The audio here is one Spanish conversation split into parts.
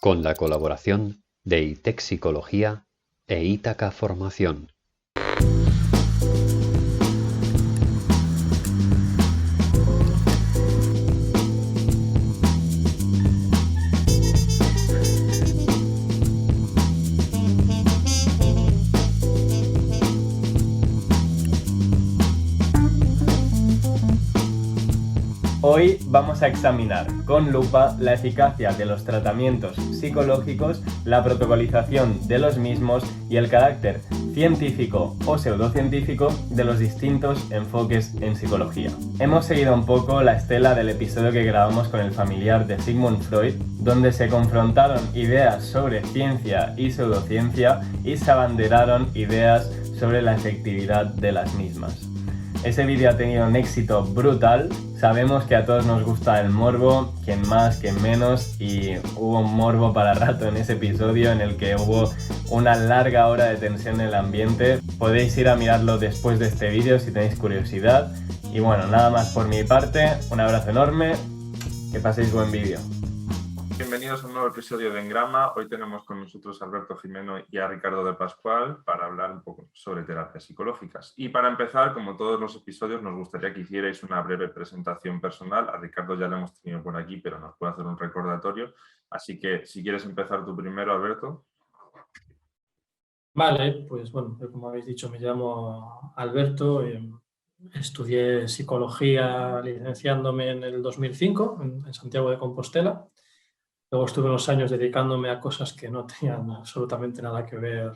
con la colaboración de ITEC Psicología e Ítaca Formación. Hoy vamos a examinar con lupa la eficacia de los tratamientos psicológicos, la protocolización de los mismos y el carácter científico o pseudocientífico de los distintos enfoques en psicología. Hemos seguido un poco la estela del episodio que grabamos con el familiar de Sigmund Freud, donde se confrontaron ideas sobre ciencia y pseudociencia y se abanderaron ideas sobre la efectividad de las mismas. Ese vídeo ha tenido un éxito brutal. Sabemos que a todos nos gusta el morbo, quien más, quien menos, y hubo un morbo para rato en ese episodio en el que hubo una larga hora de tensión en el ambiente. Podéis ir a mirarlo después de este vídeo si tenéis curiosidad. Y bueno, nada más por mi parte, un abrazo enorme, que paséis buen vídeo. Bienvenidos a un nuevo episodio de Engrama. Hoy tenemos con nosotros a Alberto Jimeno y a Ricardo de Pascual para hablar un poco sobre terapias psicológicas. Y para empezar, como todos los episodios, nos gustaría que hicierais una breve presentación personal. A Ricardo ya lo hemos tenido por aquí, pero nos puede hacer un recordatorio. Así que, si quieres empezar tú primero, Alberto. Vale, pues bueno, como habéis dicho, me llamo Alberto. Estudié psicología licenciándome en el 2005 en Santiago de Compostela. Luego estuve unos años dedicándome a cosas que no tenían absolutamente nada que ver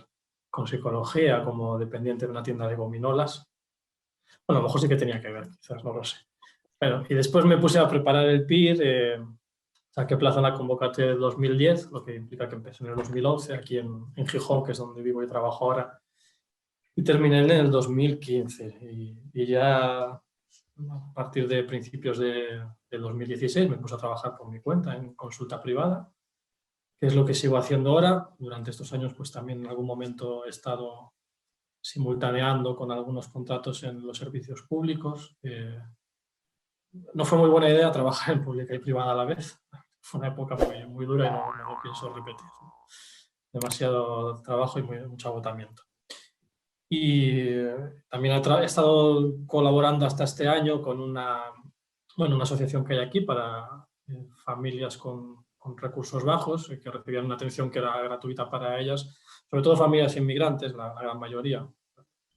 con psicología, como dependiente de una tienda de gominolas. Bueno, a lo mejor sí que tenía que ver, quizás, no lo sé. Bueno, y después me puse a preparar el PIR, saqué plaza en la convocatoria del 2010, lo que implica que empecé en el 2011, aquí en Gijón, que es donde vivo y trabajo ahora, y terminé en el 2015. Y ya a partir de principios de 2016 me puse a trabajar por mi cuenta en consulta privada, que es lo que sigo haciendo ahora. Durante estos años pues también en algún momento he estado simultaneando con algunos contratos en los servicios públicos. No fue muy buena idea trabajar en pública y privada a la vez. Fue una época muy dura y no lo pienso repetir. Demasiado trabajo y mucho agotamiento. Y también he estado colaborando hasta este año con una asociación que hay aquí para familias con recursos bajos, que recibían una atención que era gratuita para ellas, sobre todo familias inmigrantes, la gran mayoría,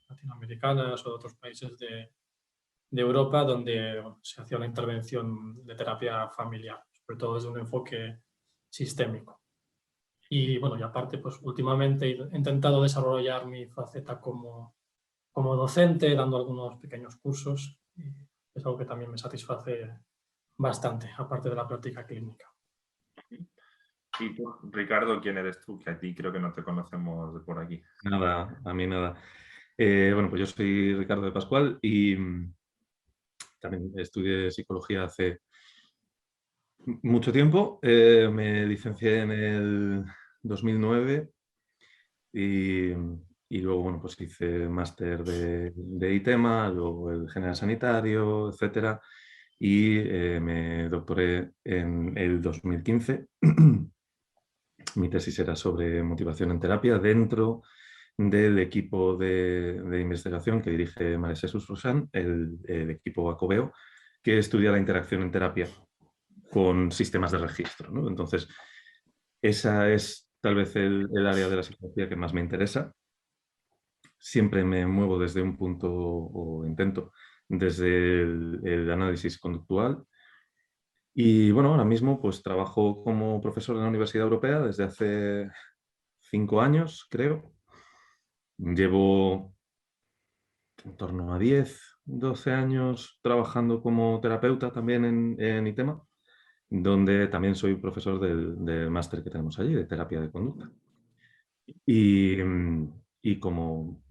latinoamericanas o de otros países de Europa, donde se hacía una intervención de terapia familiar, sobre todo desde un enfoque sistémico. Y bueno, y aparte, pues últimamente he intentado desarrollar mi faceta como docente, dando algunos pequeños cursos, y es algo que también me satisface bastante, aparte de la práctica clínica. Y tú, Ricardo, ¿quién eres tú? Que a ti creo que no te conocemos de por aquí. Nada, a mí nada. Bueno, pues yo soy Ricardo de Pascual y también estudié psicología hace mucho tiempo. Me licencié en el 2009 y luego, bueno, pues hice máster de ITEMA, luego el general sanitario, etcétera, y me doctoré en el 2015. Mi tesis era sobre motivación en terapia dentro del equipo de investigación que dirige María Jesús Rosan, el equipo Acobeo, que estudia la interacción en terapia con sistemas de registro, ¿no? Entonces, esa es tal vez el área de la psicología que más me interesa. Siempre me muevo desde un punto, o intento, desde el análisis conductual. Y bueno, ahora mismo pues trabajo como profesor en la Universidad Europea desde hace 5 años, creo. Llevo en torno a 10, 12 años trabajando como terapeuta también en ITEMA, donde también soy profesor del máster que tenemos allí, de terapia de conducta. Y como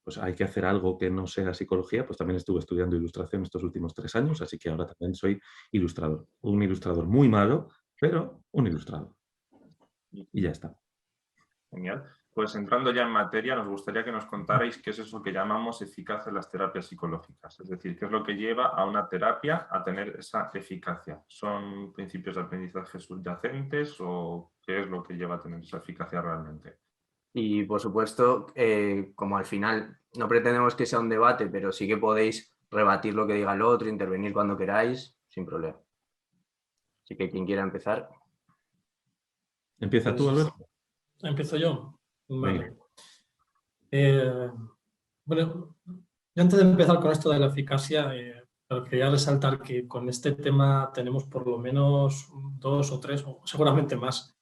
pues hay que hacer algo que no sea psicología, pues también estuve estudiando ilustración estos últimos 3 años, así que ahora también soy ilustrador. Un ilustrador muy malo, pero un ilustrador. Y ya está. Genial. Pues entrando ya en materia, nos gustaría que nos contarais qué es eso que llamamos eficacia en las terapias psicológicas. Es decir, qué es lo que lleva a una terapia a tener esa eficacia. ¿Son principios de aprendizaje subyacentes o qué es lo que lleva a tener esa eficacia realmente? Y por supuesto, como al final no pretendemos que sea un debate, pero sí que podéis rebatir lo que diga el otro, intervenir cuando queráis, sin problema. Así que quien quiera empezar. Empieza tú, Alberto. ¿Empiezo yo? Venga. Vale. Bueno, yo antes de empezar con esto de la eficacia, pero quería resaltar que con este tema tenemos por lo menos 2 o 3, o seguramente más,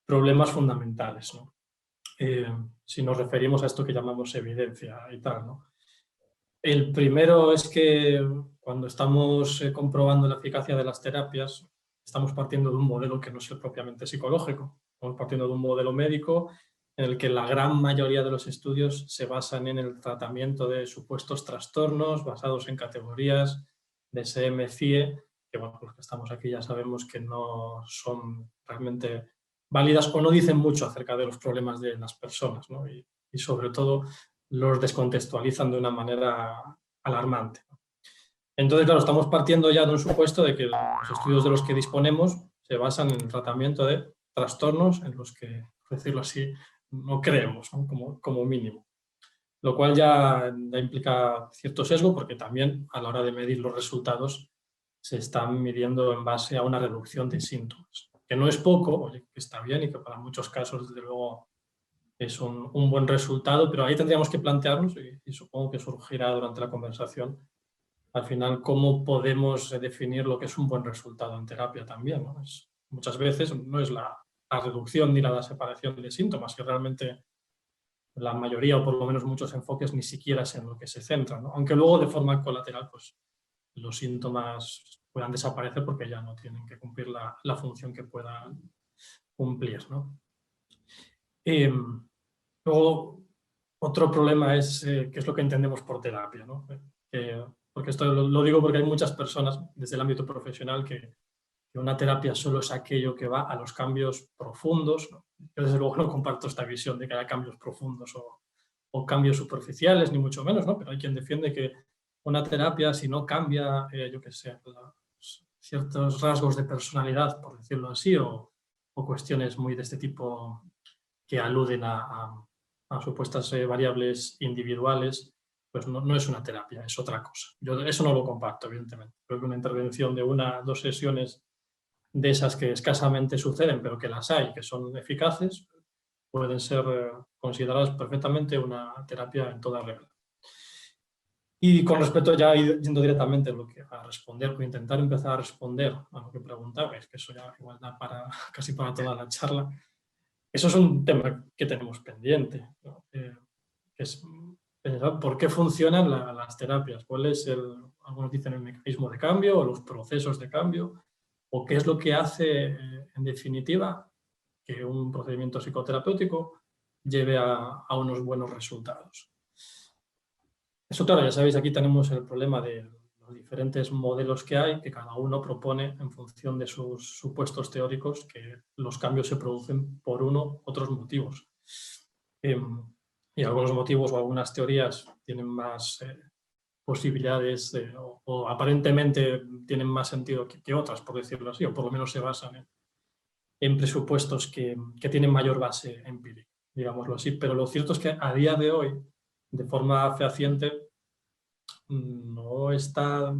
problemas fundamentales, ¿no? Si nos referimos a esto que llamamos evidencia y tal, ¿no? El primero es que cuando estamos comprobando la eficacia de las terapias, estamos partiendo de un modelo que no es el propiamente psicológico. Estamos partiendo de un modelo médico en el que la gran mayoría de los estudios se basan en el tratamiento de supuestos trastornos basados en categorías de DSM-CIE, que bueno, los que estamos aquí ya sabemos que no son realmente válidas o no dicen mucho acerca de los problemas de las personas, ¿no? Y sobre todo los descontextualizan de una manera alarmante. Entonces, claro, estamos partiendo ya de un supuesto de que los estudios de los que disponemos se basan en el tratamiento de trastornos en los que, por decirlo así, no creemos, ¿no? Como mínimo. Lo cual ya implica cierto sesgo porque también a la hora de medir los resultados se están midiendo en base a una reducción de síntomas. Que no es poco, oye, que está bien y que para muchos casos, desde luego, es un buen resultado, pero ahí tendríamos que plantearnos, y supongo que surgirá durante la conversación, al final, cómo podemos definir lo que es un buen resultado en terapia también, ¿no? Muchas veces no es la reducción ni la separación de síntomas, que realmente la mayoría, o por lo menos muchos enfoques, ni siquiera es en lo que se centra, ¿no? Aunque luego de forma colateral pues, los síntomas puedan desaparecer porque ya no tienen que cumplir la función que puedan cumplir, ¿no? Luego, otro problema es qué es lo que entendemos por terapia, ¿no? Porque esto lo digo porque hay muchas personas desde el ámbito profesional que una terapia solo es aquello que va a los cambios profundos, ¿no? Yo desde luego no comparto esta visión de que haya cambios profundos o cambios superficiales, ni mucho menos, ¿no? Pero hay quien defiende que una terapia, si no cambia, yo qué sé, ciertos rasgos de personalidad, por decirlo así, o cuestiones muy de este tipo que aluden a supuestas variables individuales, pues no es una terapia, es otra cosa. Yo eso no lo comparto, evidentemente. Creo que una intervención de 1 o 2 sesiones de esas que escasamente suceden, pero que las hay, que son eficaces, pueden ser consideradas perfectamente una terapia en toda regla. Y con respecto ya yendo directamente a responder, o intentar empezar a responder a lo que preguntabais, que eso ya igual da casi para toda la charla. Eso es un tema que tenemos pendiente, ¿no? Que es pensar por qué funcionan las terapias, cuál es algunos dicen el mecanismo de cambio o los procesos de cambio, o qué es lo que hace, en definitiva, que un procedimiento psicoterapéutico lleve a unos buenos resultados. Eso, claro, ya sabéis, aquí tenemos el problema de los diferentes modelos que hay, que cada uno propone en función de sus supuestos teóricos que los cambios se producen por otros motivos. Y algunos motivos o algunas teorías tienen más posibilidades o aparentemente tienen más sentido que otras, por decirlo así, o por lo menos se basan en presupuestos que tienen mayor base empírica, digámoslo así. Pero lo cierto es que a día de hoy, de forma fehaciente, no está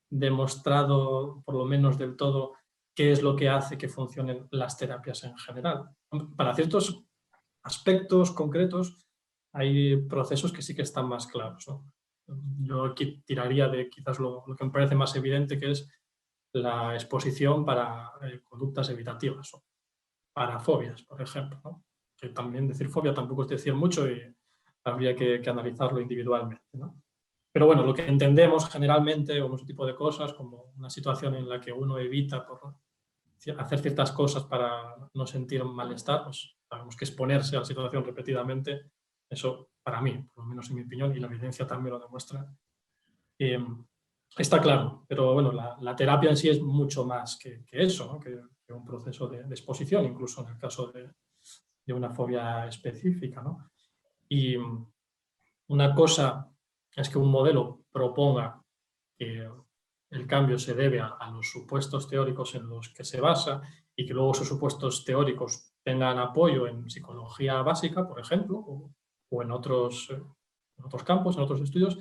demostrado, por lo menos del todo, qué es lo que hace que funcionen las terapias en general. Para ciertos aspectos concretos hay procesos que sí que están más claros, ¿no? Yo aquí tiraría de quizás lo que me parece más evidente, que es la exposición para conductas evitativas o para fobias, por ejemplo, ¿no? Que también decir fobia tampoco es decir mucho y habría que analizarlo individualmente, ¿no? Pero bueno, lo que entendemos generalmente como ese tipo de cosas, como una situación en la que uno evita por hacer ciertas cosas para no sentir malestar, pues sabemos que exponerse a la situación repetidamente, eso para mí, por lo menos en mi opinión, y la evidencia también lo demuestra, está claro. Pero bueno, la terapia en sí es mucho más que eso, ¿no? Que un proceso de exposición, incluso en el caso de de una fobia específica, ¿no? Y una cosa es que un modelo proponga que el cambio se debe a los supuestos teóricos en los que se basa y que luego esos supuestos teóricos tengan apoyo en psicología básica, por ejemplo, o en otros campos, en otros estudios.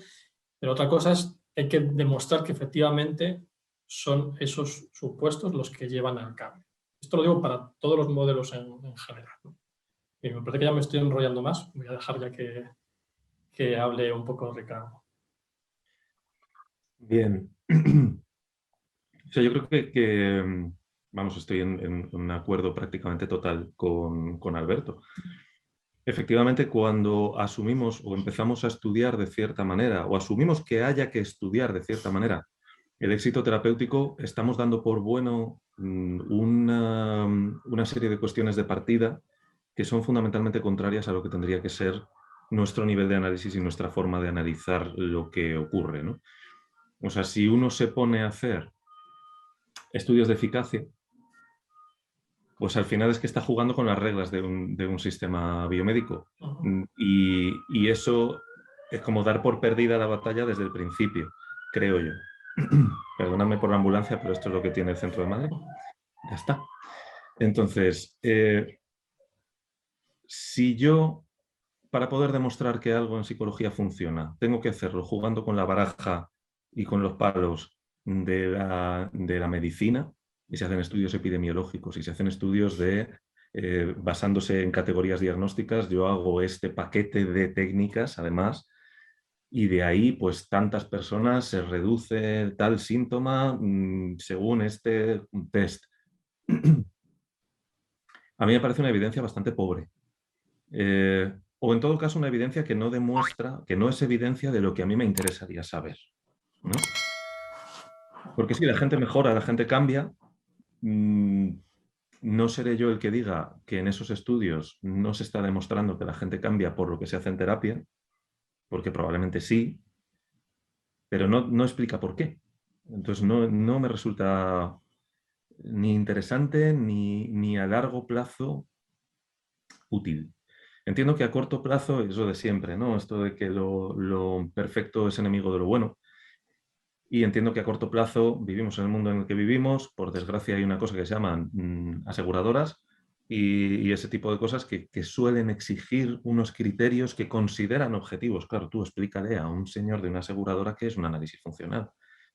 Pero otra cosa es que hay que demostrar que efectivamente son esos supuestos los que llevan al cambio. Esto lo digo para todos los modelos en general, ¿no? Y me parece que ya me estoy enrollando más. Voy a dejar ya que hable un poco Ricardo. Bien. O sea, yo creo que vamos, estoy en un acuerdo prácticamente total con Alberto. Efectivamente, cuando asumimos o empezamos a estudiar de cierta manera, o asumimos que haya que estudiar de cierta manera el éxito terapéutico, estamos dando por bueno una serie de cuestiones de partida que son fundamentalmente contrarias a lo que tendría que ser nuestro nivel de análisis y nuestra forma de analizar lo que ocurre, ¿no? O sea, si uno se pone a hacer estudios de eficacia, pues al final es que está jugando con las reglas de un sistema biomédico. Y eso es como dar por perdida la batalla desde el principio, creo yo. Perdóname por la ambulancia, pero esto es lo que tiene el Centro de Madrid. Ya está. Entonces, si yo, para poder demostrar que algo en psicología funciona, tengo que hacerlo jugando con la baraja y con los palos de la medicina, y se hacen estudios epidemiológicos y se hacen estudios basándose en categorías diagnósticas, yo hago este paquete de técnicas, además, y de ahí, pues, tantas personas se reduce tal síntoma según este test. A mí me parece una evidencia bastante pobre. O en todo caso una evidencia que no demuestra, que no es evidencia de lo que a mí me interesaría saber, ¿no? Porque si la gente mejora, la gente cambia, no seré yo el que diga que en esos estudios no se está demostrando que la gente cambia por lo que se hace en terapia, porque probablemente sí, pero no explica por qué. Entonces no me resulta ni interesante ni a largo plazo útil. Entiendo que a corto plazo es lo de siempre, ¿no? Esto de que lo perfecto es enemigo de lo bueno. Y entiendo que a corto plazo vivimos en el mundo en el que vivimos. Por desgracia hay una cosa que se llaman aseguradoras y ese tipo de cosas que suelen exigir unos criterios que consideran objetivos. Claro, tú explícale a un señor de una aseguradora qué es un análisis funcional.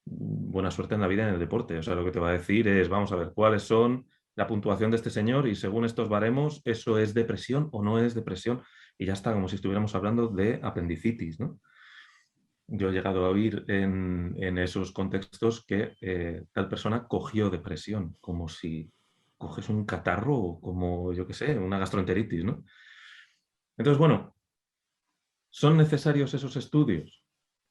Buena suerte en la vida y en el deporte. O sea, lo que te va a decir es, vamos a ver, cuáles son la puntuación de este señor y según estos baremos, eso es depresión o no es depresión. Y ya está, como si estuviéramos hablando de apendicitis, ¿no? Yo he llegado a oír en esos contextos que tal persona cogió depresión, como si coges un catarro o como, yo qué sé, una gastroenteritis, ¿no? Entonces, bueno, ¿son necesarios esos estudios?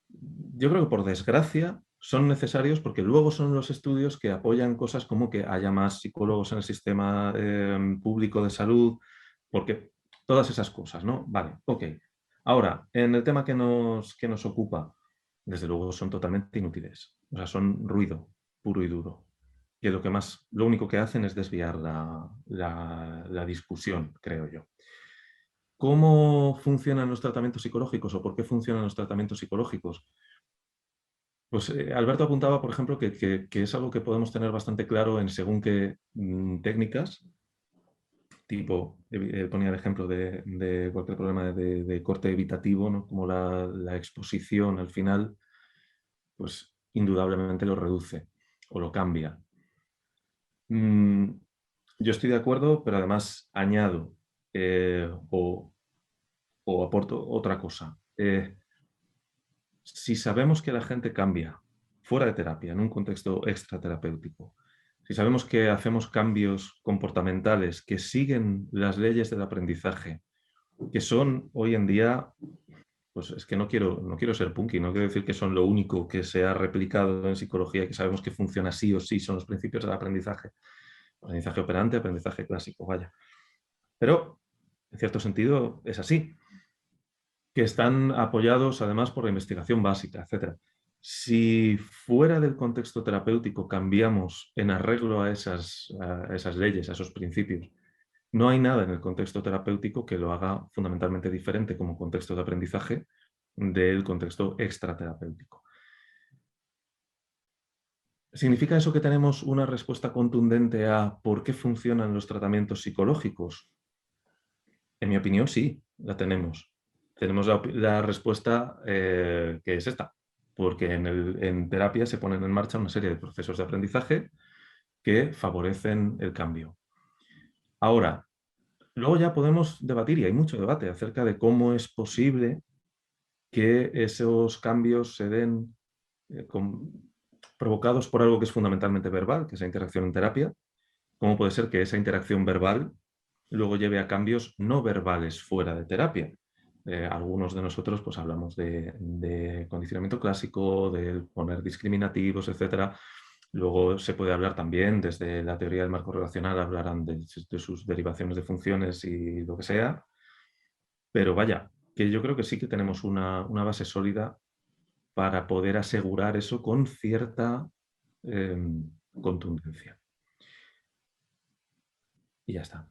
Yo creo que por desgracia son necesarios porque luego son los estudios que apoyan cosas como que haya más psicólogos en el sistema público de salud, porque todas esas cosas, ¿no? Vale, ok. Ahora, en el tema que nos ocupa, desde luego son totalmente inútiles. O sea, son ruido puro y duro. Que lo único que hacen es desviar la discusión, creo yo. ¿Cómo funcionan los tratamientos psicológicos o por qué funcionan los tratamientos psicológicos? Pues Alberto apuntaba, por ejemplo, que es algo que podemos tener bastante claro en según qué técnicas, tipo, ponía el ejemplo de cualquier problema de corte evitativo, ¿no? Como la exposición al final, pues indudablemente lo reduce o lo cambia. Yo estoy de acuerdo, pero además añado o aporto otra cosa. Si sabemos que la gente cambia fuera de terapia, en un contexto extraterapéutico, si sabemos que hacemos cambios comportamentales que siguen las leyes del aprendizaje, que son hoy en día, pues es que no quiero ser punky, no quiero decir que son lo único que se ha replicado en psicología, que sabemos que funciona sí o sí, son los principios del aprendizaje. Aprendizaje operante, aprendizaje clásico, vaya. Pero, en cierto sentido, es así, que están apoyados además por la investigación básica, etc. Si fuera del contexto terapéutico cambiamos en arreglo a esas leyes, a esos principios, no hay nada en el contexto terapéutico que lo haga fundamentalmente diferente como contexto de aprendizaje del contexto extraterapéutico. ¿Significa eso que tenemos una respuesta contundente a por qué funcionan los tratamientos psicológicos? En mi opinión, sí, la tenemos. Tenemos la respuesta que es esta, porque en terapia se ponen en marcha una serie de procesos de aprendizaje que favorecen el cambio. Ahora, luego ya podemos debatir, y hay mucho debate acerca de cómo es posible que esos cambios se den provocados por algo que es fundamentalmente verbal, que es la interacción en terapia. ¿Cómo puede ser que esa interacción verbal luego lleve a cambios no verbales fuera de terapia? Algunos de nosotros pues, hablamos de condicionamiento clásico, de poner discriminativos, etc. Luego se puede hablar también, desde la teoría del marco relacional, hablarán de sus derivaciones de funciones y lo que sea. Pero vaya, que yo creo que sí que tenemos una base sólida para poder asegurar eso con cierta contundencia. Y ya está.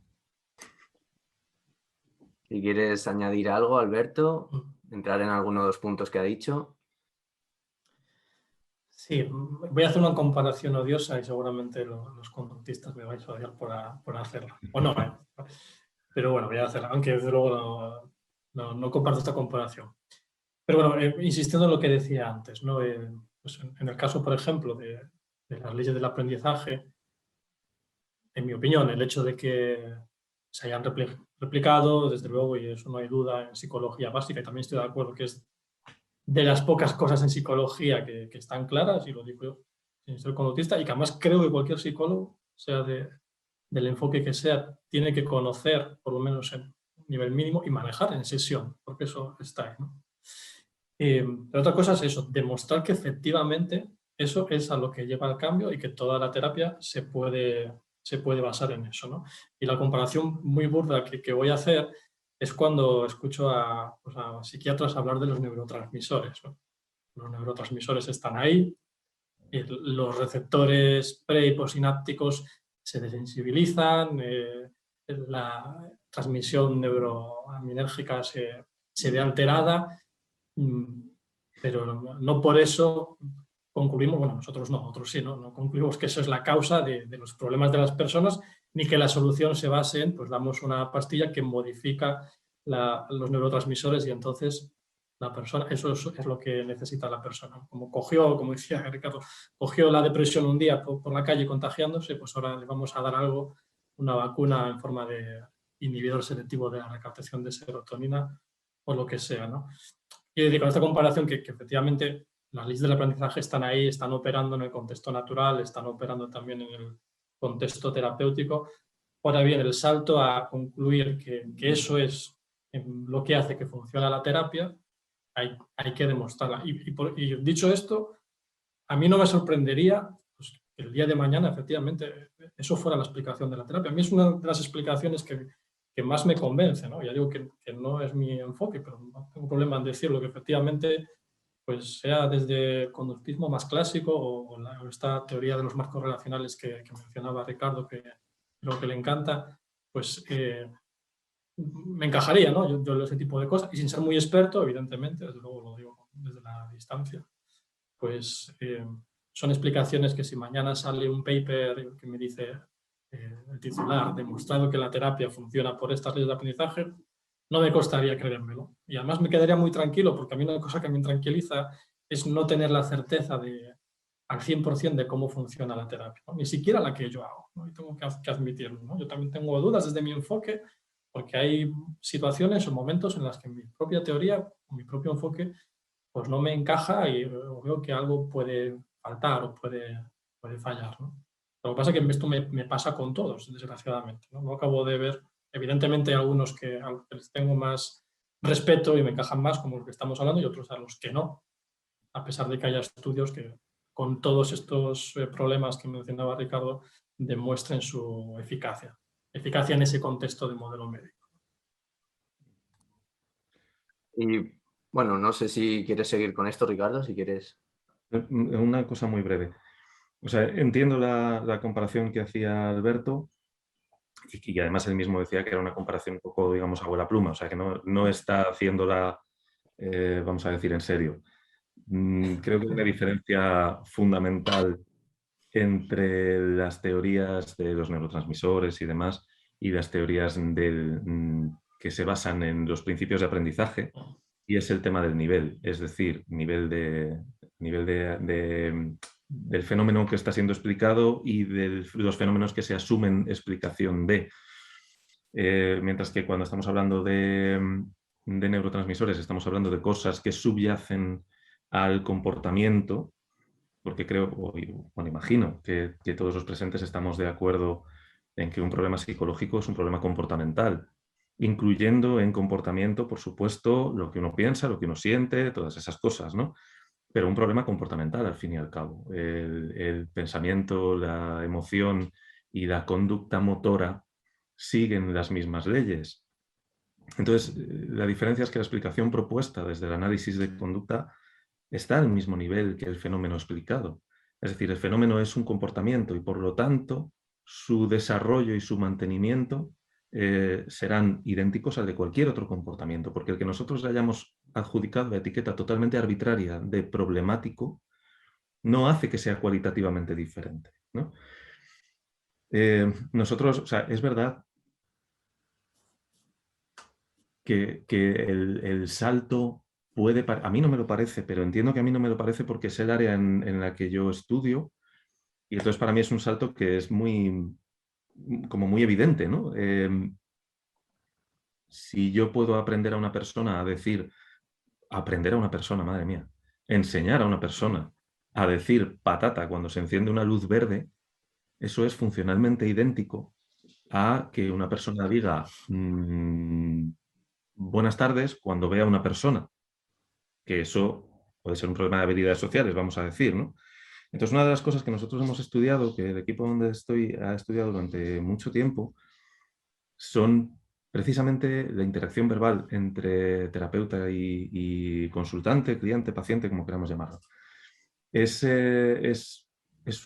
Si quieres añadir algo, Alberto, entrar en alguno de los puntos que ha dicho. Sí, voy a hacer una comparación odiosa y seguramente los conductistas me vais a odiar por hacerla. O no, pero bueno, voy a hacerla, aunque desde luego no comparto esta comparación. Pero bueno, insistiendo en lo que decía antes, ¿no? Pues en el caso, por ejemplo, de las leyes del aprendizaje, en mi opinión, el hecho de que se hayan replicado, desde luego, y eso no hay duda, en psicología básica, y también estoy de acuerdo que es de las pocas cosas en psicología que están claras, y lo digo yo sin ser conductista, y que además creo que cualquier psicólogo, sea del enfoque que sea, tiene que conocer, por lo menos en nivel mínimo, y manejar en sesión, porque eso está ahí, ¿no? Pero otra cosa es eso, demostrar que efectivamente eso es a lo que lleva al cambio y que toda la terapia se puede basar en eso, ¿no? Y la comparación muy burda que voy a hacer es cuando escucho a psiquiatras hablar de los neurotransmisores, ¿no? Los neurotransmisores están ahí, los receptores pre- y postsinápticos se desensibilizan, la transmisión neuroaminérgica se ve alterada, pero no por eso concluimos, bueno, nosotros no, otros sí, no concluimos que eso es la causa de los problemas de las personas, ni que la solución se base en, pues damos una pastilla que modifica los neurotransmisores y entonces la persona, eso es lo que necesita la persona. Como decía Ricardo, cogió la depresión un día por la calle contagiándose, pues ahora le vamos a dar algo, una vacuna en forma de inhibidor selectivo de la recaptación de serotonina o lo que sea, ¿no? Y con esta comparación que efectivamente las leyes del aprendizaje están ahí, están operando en el contexto natural, están operando también en el contexto terapéutico. Ahora bien, el salto a concluir que eso es lo que hace que funcione la terapia, hay que demostrarla. Y dicho esto, a mí no me sorprendería pues, que el día de mañana, efectivamente, eso fuera la explicación de la terapia. A mí es una de las explicaciones que más me convence, ¿no? Ya digo que no es mi enfoque, pero no tengo problema en decirlo, que efectivamente pues sea desde el conductismo más clásico o esta teoría de los marcos relacionales que mencionaba Ricardo, que creo que le encanta, pues me encajaría, ¿no? Yo ese tipo de cosas, y sin ser muy experto, evidentemente, desde luego lo digo desde la distancia, pues son explicaciones que si mañana sale un paper que me dice el titular, demostrado que la terapia funciona por estas leyes de aprendizaje, no me costaría creérmelo. Y además me quedaría muy tranquilo, porque a mí una cosa que me tranquiliza es no tener la certeza al 100% de cómo funciona la terapia, ¿no? Ni siquiera la que yo hago, ¿no? Y tengo que admitirlo, ¿no? Yo también tengo dudas desde mi enfoque, porque hay situaciones o momentos en las que mi propia teoría, mi propio enfoque, pues no me encaja y veo que algo puede faltar o puede fallar, ¿no? Lo que pasa es que esto me pasa con todos, desgraciadamente, ¿no? No acabo de ver, evidentemente hay algunos a los que les tengo más respeto y me encajan más, como los que estamos hablando, y otros a los que no, a pesar de que haya estudios que con todos estos problemas que mencionaba Ricardo demuestren su eficacia en ese contexto de modelo médico. Y bueno, no sé si quieres seguir con esto, Ricardo, si quieres. Una cosa muy breve. O sea, entiendo la comparación que hacía Alberto y además él mismo decía que era una comparación un poco, digamos, abuela pluma, o sea que no está haciéndola, vamos a decir, en serio. Creo que hay una diferencia fundamental entre las teorías de los neurotransmisores y demás y las teorías que se basan en los principios de aprendizaje, y es el tema del nivel, es decir, nivel del fenómeno que está siendo explicado y de los fenómenos que se asumen explicación de. Mientras que cuando estamos hablando de neurotransmisores, estamos hablando de cosas que subyacen al comportamiento, porque creo, bueno, imagino que todos los presentes estamos de acuerdo en que un problema psicológico es un problema comportamental, incluyendo en comportamiento, por supuesto, lo que uno piensa, lo que uno siente, todas esas cosas, ¿no? Pero un problema comportamental, al fin y al cabo. El pensamiento, la emoción y la conducta motora siguen las mismas leyes. Entonces, la diferencia es que la explicación propuesta desde el análisis de conducta está al mismo nivel que el fenómeno explicado. Es decir, el fenómeno es un comportamiento y por lo tanto su desarrollo y su mantenimiento serán idénticos al de cualquier otro comportamiento, porque el que nosotros le hayamos adjudicado la etiqueta totalmente arbitraria de problemático no hace que sea cualitativamente diferente, ¿no? Nosotros, o sea, es verdad que el salto puede, a mí no me lo parece, pero entiendo que a mí no me lo parece porque es el área en la que yo estudio, y entonces para mí es un salto que es como muy evidente, ¿no? Si yo puedo aprender a una persona a decir, aprender a una persona, madre mía, enseñar a una persona a decir patata cuando se enciende una luz verde, eso es funcionalmente idéntico a que una persona diga buenas tardes cuando vea a una persona, que eso puede ser un problema de habilidades sociales, vamos a decir, ¿no? Entonces, una de las cosas que nosotros hemos estudiado, que el equipo donde estoy ha estudiado durante mucho tiempo, son precisamente la interacción verbal entre terapeuta y consultante, cliente, paciente, como queramos llamarlo. Es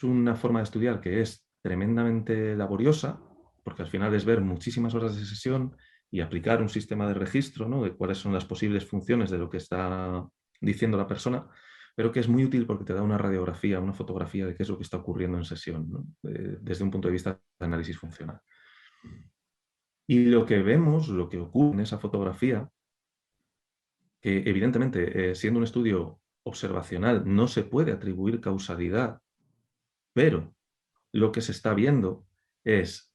una forma de estudiar que es tremendamente laboriosa, porque al final es ver muchísimas horas de sesión y aplicar un sistema de registro, ¿no?, de cuáles son las posibles funciones de lo que está diciendo la persona, pero que es muy útil porque te da una radiografía, una fotografía de qué es lo que está ocurriendo en sesión, ¿no?, desde un punto de vista de análisis funcional. Y lo que vemos, lo que ocurre en esa fotografía, que evidentemente, siendo un estudio observacional, no se puede atribuir causalidad, pero lo que se está viendo es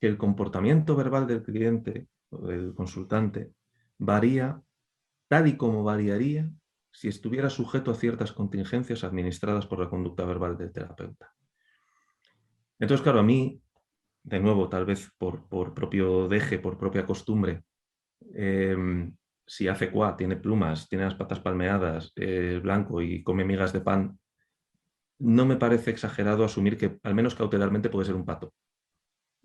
que el comportamiento verbal del cliente o del consultante varía tal y como variaría si estuviera sujeto a ciertas contingencias administradas por la conducta verbal del terapeuta. Entonces, claro, a mí, de nuevo, tal vez por propio deje, por propia costumbre, si hace cuá, tiene plumas, tiene las patas palmeadas, es blanco y come migas de pan, no me parece exagerado asumir que, al menos cautelarmente, puede ser un pato.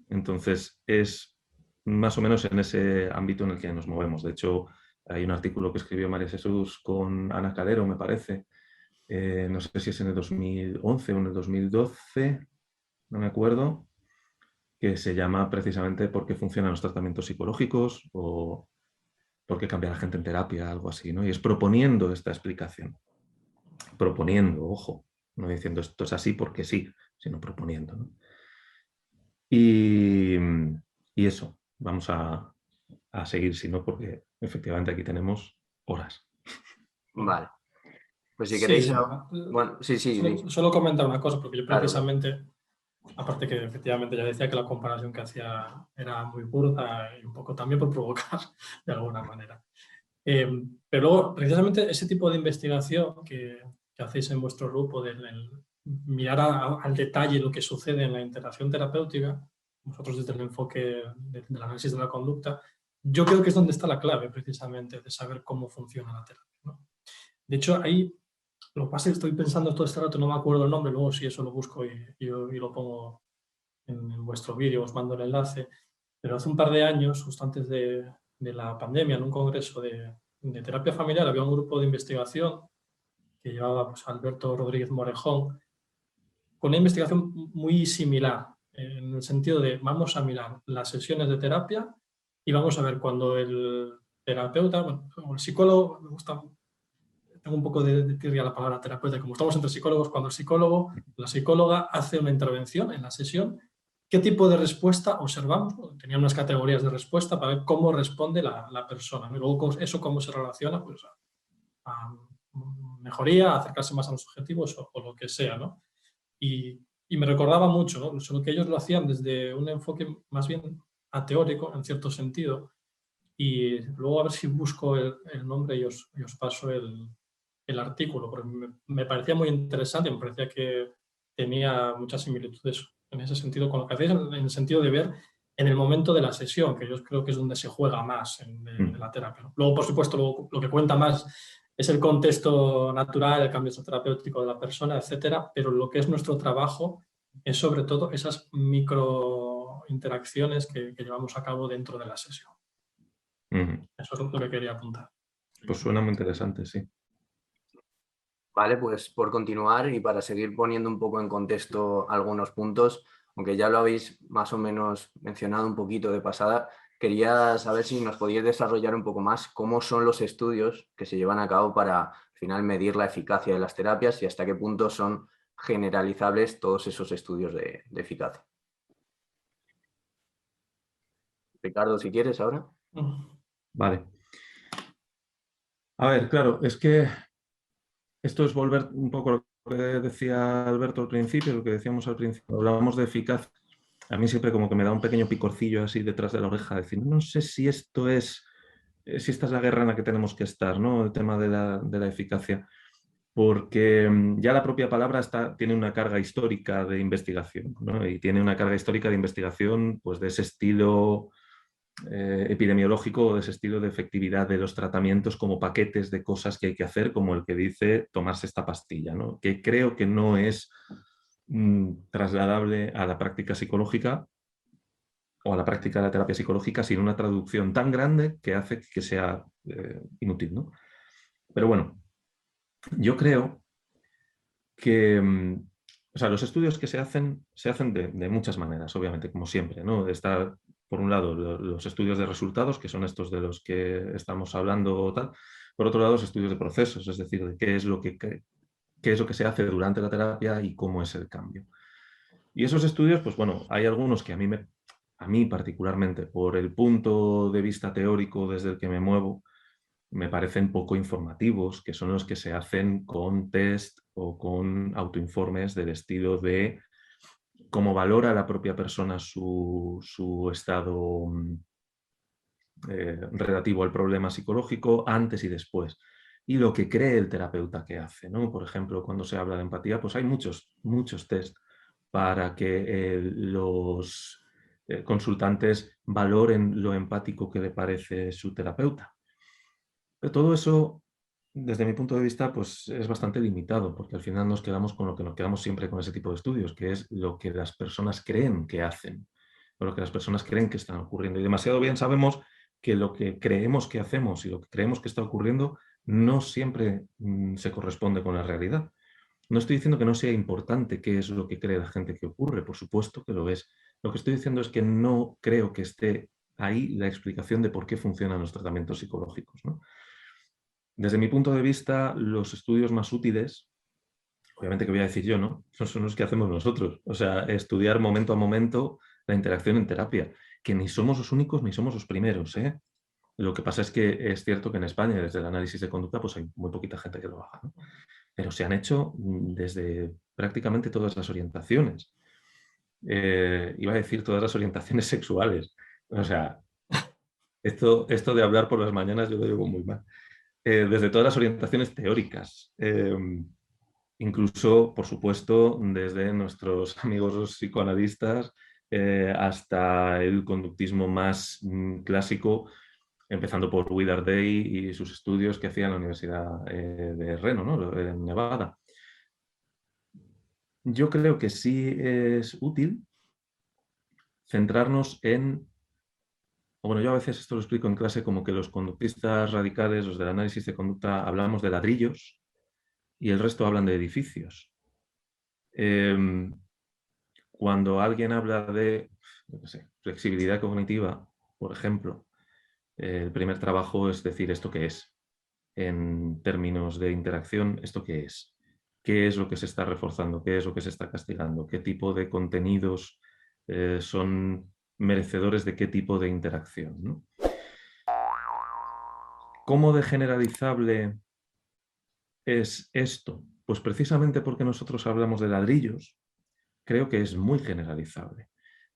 Entonces, es más o menos en ese ámbito en el que nos movemos. De hecho, hay un artículo que escribió María Jesús con Ana Calero, me parece, no sé si es en el 2011 o en el 2012, no me acuerdo, que se llama precisamente ¿por qué funcionan los tratamientos psicológicos? O ¿por qué cambia la gente en terapia? Algo así, ¿no? Y es proponiendo esta explicación. Proponiendo, ojo, no diciendo esto es así porque sí, sino proponiendo, ¿no? Y eso, vamos a seguir, si no, porque efectivamente aquí tenemos horas. Vale. Pues si Sí, queréis... Bueno, sí. Solo comentar una cosa, porque yo precisamente, Claro. aparte que efectivamente ya decía que la comparación que hacía era muy burda y un poco también por provocar de alguna manera. Pero luego, precisamente ese tipo de investigación que hacéis en vuestro grupo, de mirar al detalle lo que sucede en la interacción terapéutica, vosotros desde el enfoque del análisis de la conducta, yo creo que es donde está la clave precisamente de saber cómo funciona la terapia, ¿no? De hecho, ahí lo que pasa es que estoy pensando todo este rato, no me acuerdo el nombre, luego si eso lo busco y lo pongo en vuestro vídeo, os mando el enlace, pero hace un par de años, justo antes de la pandemia, en un congreso de terapia familiar, había un grupo de investigación que llevaba pues, Alberto Rodríguez Morejón, con una investigación muy similar en el sentido de vamos a mirar las sesiones de terapia y vamos a ver cuando el terapeuta, bueno, o el psicólogo, me gusta, tengo un poco de tirria la palabra terapeuta, como estamos entre psicólogos, cuando el psicólogo, la psicóloga hace una intervención en la sesión, ¿qué tipo de respuesta observamos? Tenía unas categorías de respuesta para ver cómo responde la persona. Y luego eso cómo se relaciona pues, a mejoría, a acercarse más a los objetivos o lo que sea, ¿no? Y me recordaba mucho, ¿no? Solo que ellos lo hacían desde un enfoque más bien ateórico, en cierto sentido, y luego a ver si busco el nombre y os paso el artículo, porque me parecía muy interesante, me parecía que tenía muchas similitudes en ese sentido con lo que hacéis, en el sentido de ver en el momento de la sesión, que yo creo que es donde se juega más en la terapia. Luego, por supuesto, lo que cuenta más es el contexto natural, el cambio terapéutico de la persona, etcétera, pero lo que es nuestro trabajo es sobre todo esas micro interacciones que llevamos a cabo dentro de la sesión. Eso es lo que quería apuntar. Pues suena muy interesante, sí. Vale, pues por continuar y para seguir poniendo un poco en contexto algunos puntos, aunque ya lo habéis más o menos mencionado un poquito de pasada, quería saber si nos podíais desarrollar un poco más cómo son los estudios que se llevan a cabo para al final medir la eficacia de las terapias y hasta qué punto son generalizables todos esos estudios de eficacia. Ricardo, si quieres ahora. Vale. A ver, claro, es que esto es volver un poco a lo que decía Alberto al principio, lo que decíamos al principio, hablábamos de eficacia. A mí siempre como que me da un pequeño picorcillo así detrás de la oreja, decir, no sé si esto es, si esta es la guerra en la que tenemos que estar, ¿no? El tema de la eficacia. Porque ya la propia palabra tiene una carga histórica de investigación, ¿no? Y tiene una carga histórica de investigación pues, de ese estilo epidemiológico o de ese estilo de efectividad de los tratamientos como paquetes de cosas que hay que hacer, como el que dice tomarse esta pastilla, ¿no? Que creo que no es trasladable a la práctica psicológica o a la práctica de la terapia psicológica sin una traducción tan grande que hace que sea inútil, ¿no? Pero bueno, yo creo que o sea, los estudios que se hacen de muchas maneras, obviamente, como siempre, ¿no? Está, por un lado, los estudios de resultados, que son estos de los que estamos hablando, tal. Por otro lado, los estudios de procesos, es decir, de qué es lo que se hace durante la terapia y cómo es el cambio. Y esos estudios, pues bueno, hay algunos que a mí particularmente, por el punto de vista teórico desde el que me muevo, me parecen poco informativos, que son los que se hacen con test o con autoinformes del estilo de cómo valora la propia persona su estado relativo al problema psicológico antes y después. Y lo que cree el terapeuta que hace, ¿no? Por ejemplo, cuando se habla de empatía, pues hay muchos test para que los consultantes valoren lo empático que le parece su terapeuta. Pero todo eso, desde mi punto de vista, pues es bastante limitado, porque al final nos quedamos con lo que nos quedamos siempre con ese tipo de estudios, que es lo que las personas creen que hacen, o lo que las personas creen que están ocurriendo. Y demasiado bien sabemos que lo que creemos que hacemos y lo que creemos que está ocurriendo no siempre se corresponde con la realidad. No estoy diciendo que no sea importante qué es lo que cree la gente que ocurre, por supuesto que lo es. Lo que estoy diciendo es que no creo que esté ahí la explicación de por qué funcionan los tratamientos psicológicos, ¿no? Desde mi punto de vista, los estudios más útiles, obviamente que voy a decir yo, ¿no? Son los que hacemos nosotros. O sea, estudiar momento a momento la interacción en terapia, que ni somos los únicos ni somos los primeros, ¿eh? Lo que pasa es que es cierto que en España, desde el análisis de conducta, pues hay muy poquita gente que lo haga, ¿no? Pero se han hecho desde prácticamente todas las orientaciones. Iba a decir todas las orientaciones sexuales. O sea, esto de hablar por las mañanas yo lo llevo muy mal. Desde todas las orientaciones teóricas, incluso, por supuesto, desde nuestros amigos psicoanalistas hasta el conductismo más clásico, empezando por Willard Day y sus estudios que hacía en la Universidad de Reno, ¿no? En Nevada. Yo creo que sí es útil centrarnos en... Bueno, yo a veces esto lo explico en clase como que los conductistas radicales, los del análisis de conducta, hablamos de ladrillos y el resto hablan de edificios. cuando alguien habla de, no sé, flexibilidad cognitiva, por ejemplo, el primer trabajo es decir esto qué es. En términos de interacción, ¿esto qué es? ¿Qué es lo que se está reforzando? ¿Qué es lo que se está castigando? ¿Qué tipo de contenidos son merecedores de qué tipo de interacción, ¿no? ¿Cómo de generalizable es esto? Pues precisamente porque nosotros hablamos de ladrillos, creo que es muy generalizable.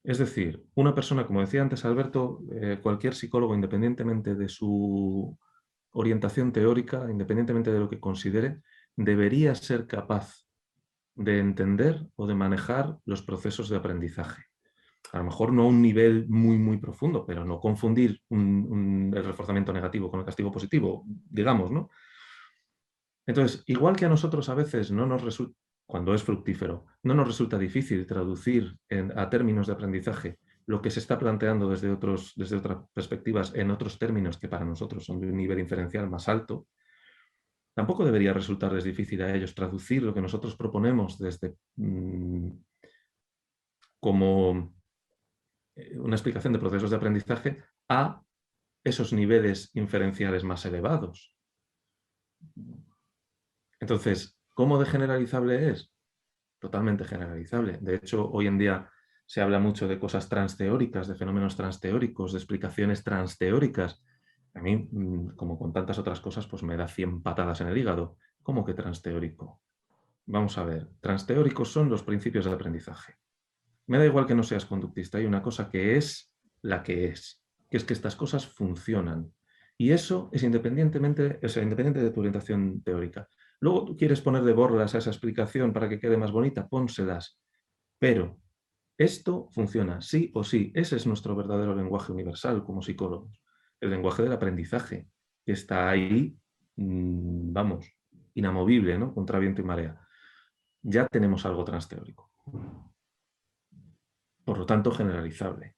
Es decir, una persona, como decía antes Alberto, cualquier psicólogo, independientemente de su orientación teórica, independientemente de lo que considere, debería ser capaz de entender o de manejar los procesos de aprendizaje. A lo mejor no a un nivel muy, muy profundo, pero no confundir el reforzamiento negativo con el castigo positivo, digamos, ¿no? Entonces, igual que a nosotros a veces no nos resulta, cuando es fructífero, no nos resulta difícil traducir a términos de aprendizaje lo que se está planteando desde otras perspectivas en otros términos que para nosotros son de un nivel inferencial más alto, tampoco debería resultarles difícil a ellos traducir lo que nosotros proponemos desde como una explicación de procesos de aprendizaje a esos niveles inferenciales más elevados. Entonces, ¿cómo de generalizable es? Totalmente generalizable. De hecho, hoy en día se habla mucho de cosas transteóricas, de fenómenos transteóricos, de explicaciones transteóricas. A mí, como con tantas otras cosas, pues me da 100 patadas en el hígado. ¿Cómo que transteórico? Vamos a ver, transteóricos son los principios de aprendizaje. Me da igual que no seas conductista, hay una cosa que es la que es que estas cosas funcionan. Y eso es independiente de tu orientación teórica. Luego tú quieres ponerle borlas a esa explicación para que quede más bonita, pónselas. Pero esto funciona, sí o sí. Ese es nuestro verdadero lenguaje universal como psicólogos. El lenguaje del aprendizaje, que está ahí, vamos, inamovible, ¿no? Contra viento y marea. Ya tenemos algo transteórico. Por lo tanto, generalizable.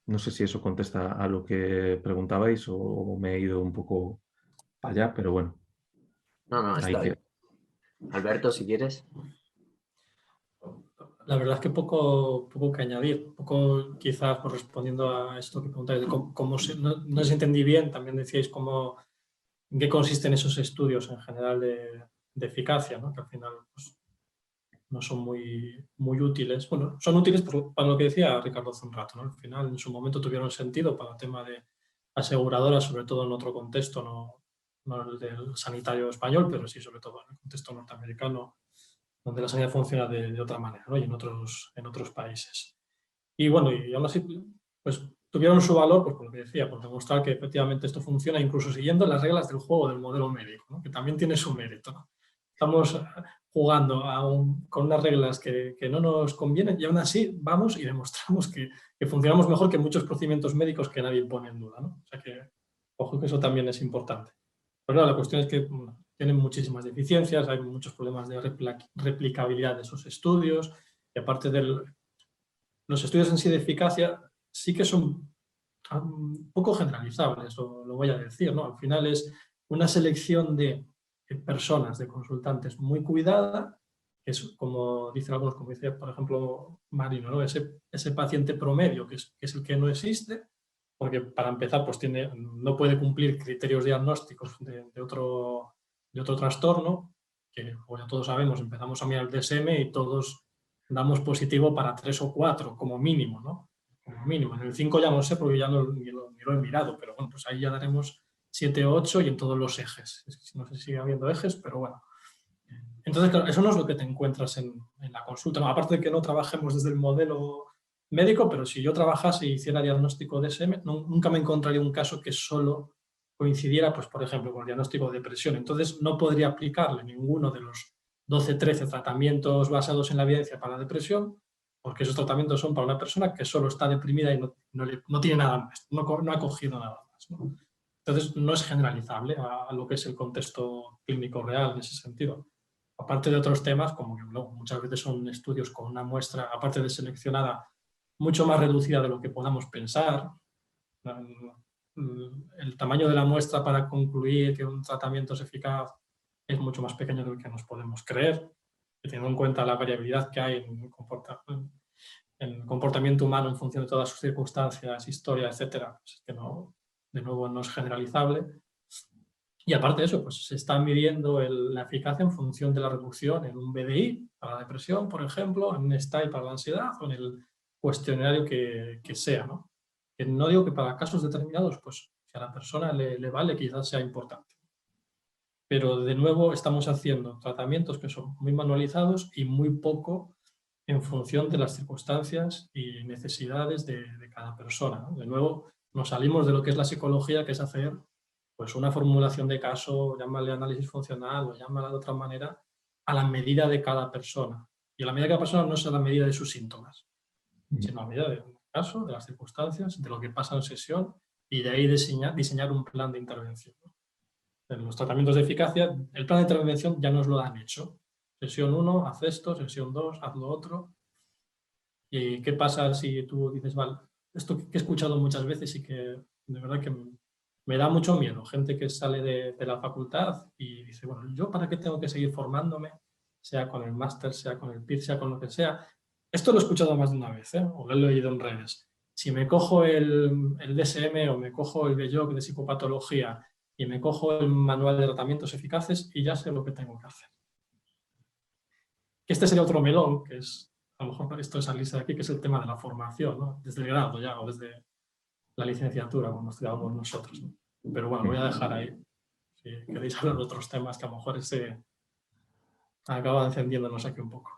No sé si eso contesta a lo que preguntabais o me he ido un poco allá, pero bueno. No, está bien. Alberto, si quieres. La verdad es que poco que añadir, poco quizás respondiendo a esto que preguntáis, de no os entendí bien, también decíais en qué consisten esos estudios en general de eficacia, ¿no? Que al final pues, no son muy útiles. Bueno, son útiles para lo que decía Ricardo hace un rato, ¿no? Al final en su momento tuvieron sentido para el tema de aseguradoras, sobre todo en otro contexto, no el del sanitario español, pero sí sobre todo en el contexto norteamericano, donde la sanidad funciona de otra manera, ¿no? Y en otros países. Y bueno, y aún así, pues tuvieron su valor, pues por lo que decía, por demostrar que efectivamente esto funciona, incluso siguiendo las reglas del juego del modelo médico, ¿no? Que también tiene su mérito, ¿no? Estamos jugando con unas reglas que no nos convienen y aún así vamos y demostramos que funcionamos mejor que muchos procedimientos médicos que nadie pone en duda, ¿no? O sea que, ojo, que eso también es importante. Pero claro, la cuestión es que tienen muchísimas deficiencias, hay muchos problemas de replicabilidad de esos estudios y aparte los estudios en sí de eficacia sí que son un poco generalizables, lo voy a decir, ¿no? Al final es una selección de personas, de consultantes muy cuidada, que es como dicen algunos, como dice por ejemplo Marino, ¿no? Ese paciente promedio que es el que no existe, porque para empezar pues no puede cumplir criterios diagnósticos de otro trastorno, que como ya todos sabemos, empezamos a mirar el DSM y todos damos positivo para 3 o 4 como mínimo, ¿no? Como mínimo. En el 5 ya no sé porque ya ni lo he mirado, pero bueno, pues ahí ya daremos 7 o 8 y en todos los ejes. No sé si sigue habiendo ejes, pero bueno. Entonces, claro, eso no es lo que te encuentras en la consulta. No, aparte de que no trabajemos desde el modelo médico, pero si yo trabajase y hiciera diagnóstico de DSM, nunca me encontraría un caso que solo coincidiera, pues, por ejemplo, con el diagnóstico de depresión. Entonces, no podría aplicarle ninguno de los 12, 13 tratamientos basados en la evidencia para la depresión, porque esos tratamientos son para una persona que solo está deprimida y no tiene nada más, no ha cogido nada más, ¿no? Entonces, no es generalizable a lo que es el contexto clínico real en ese sentido. Aparte de otros temas, como que muchas veces son estudios con una muestra, aparte de seleccionada, mucho más reducida de lo que podamos pensar. El tamaño de la muestra para concluir que un tratamiento es eficaz es mucho más pequeño del que nos podemos creer. teniendo en cuenta la variabilidad que hay en el comportamiento humano en función de todas sus circunstancias, historia, etcétera, pues es que no, de nuevo no es generalizable. Y aparte de eso, pues se está midiendo la eficacia en función de la reducción en un BDI para la depresión, por ejemplo, en un STAI para la ansiedad o en el cuestionario que sea, ¿no? Que no digo que para casos determinados, pues si a la persona le vale, quizás sea importante. Pero de nuevo estamos haciendo tratamientos que son muy manualizados y muy poco en función de las circunstancias y necesidades de cada persona, ¿no? De nuevo nos salimos de lo que es la psicología, que es hacer pues una formulación de caso, llámale análisis funcional o llámala de otra manera, a la medida de cada persona. Y a la medida de cada persona no es a la medida de sus síntomas, sino a la medida del caso, de las circunstancias, de lo que pasa en sesión y de ahí diseñar un plan de intervención. En los tratamientos de eficacia, el plan de intervención ya nos lo han hecho. Sesión 1, haz esto, sesión 2, haz lo otro. ¿Y qué pasa si tú dices, vale, esto que he escuchado muchas veces y que de verdad que me da mucho miedo? Gente que sale de la facultad y dice, bueno, ¿yo para qué tengo que seguir formándome? Sea con el máster, sea con el PIR, sea con lo que sea. Esto lo he escuchado más de una vez, o lo he leído en redes. Si me cojo el DSM o me cojo el BEJOC de psicopatología y me cojo el manual de tratamientos eficaces y ya sé lo que tengo que hacer. Este sería otro melón, que es, a lo mejor esto es salirse de aquí, que es el tema de la formación, ¿no? Desde el grado ya, o desde la licenciatura, como estudiamos nosotros, ¿no? Pero bueno, voy a dejar ahí. Si queréis hablar de otros temas que a lo mejor acaba encendiéndonos aquí un poco.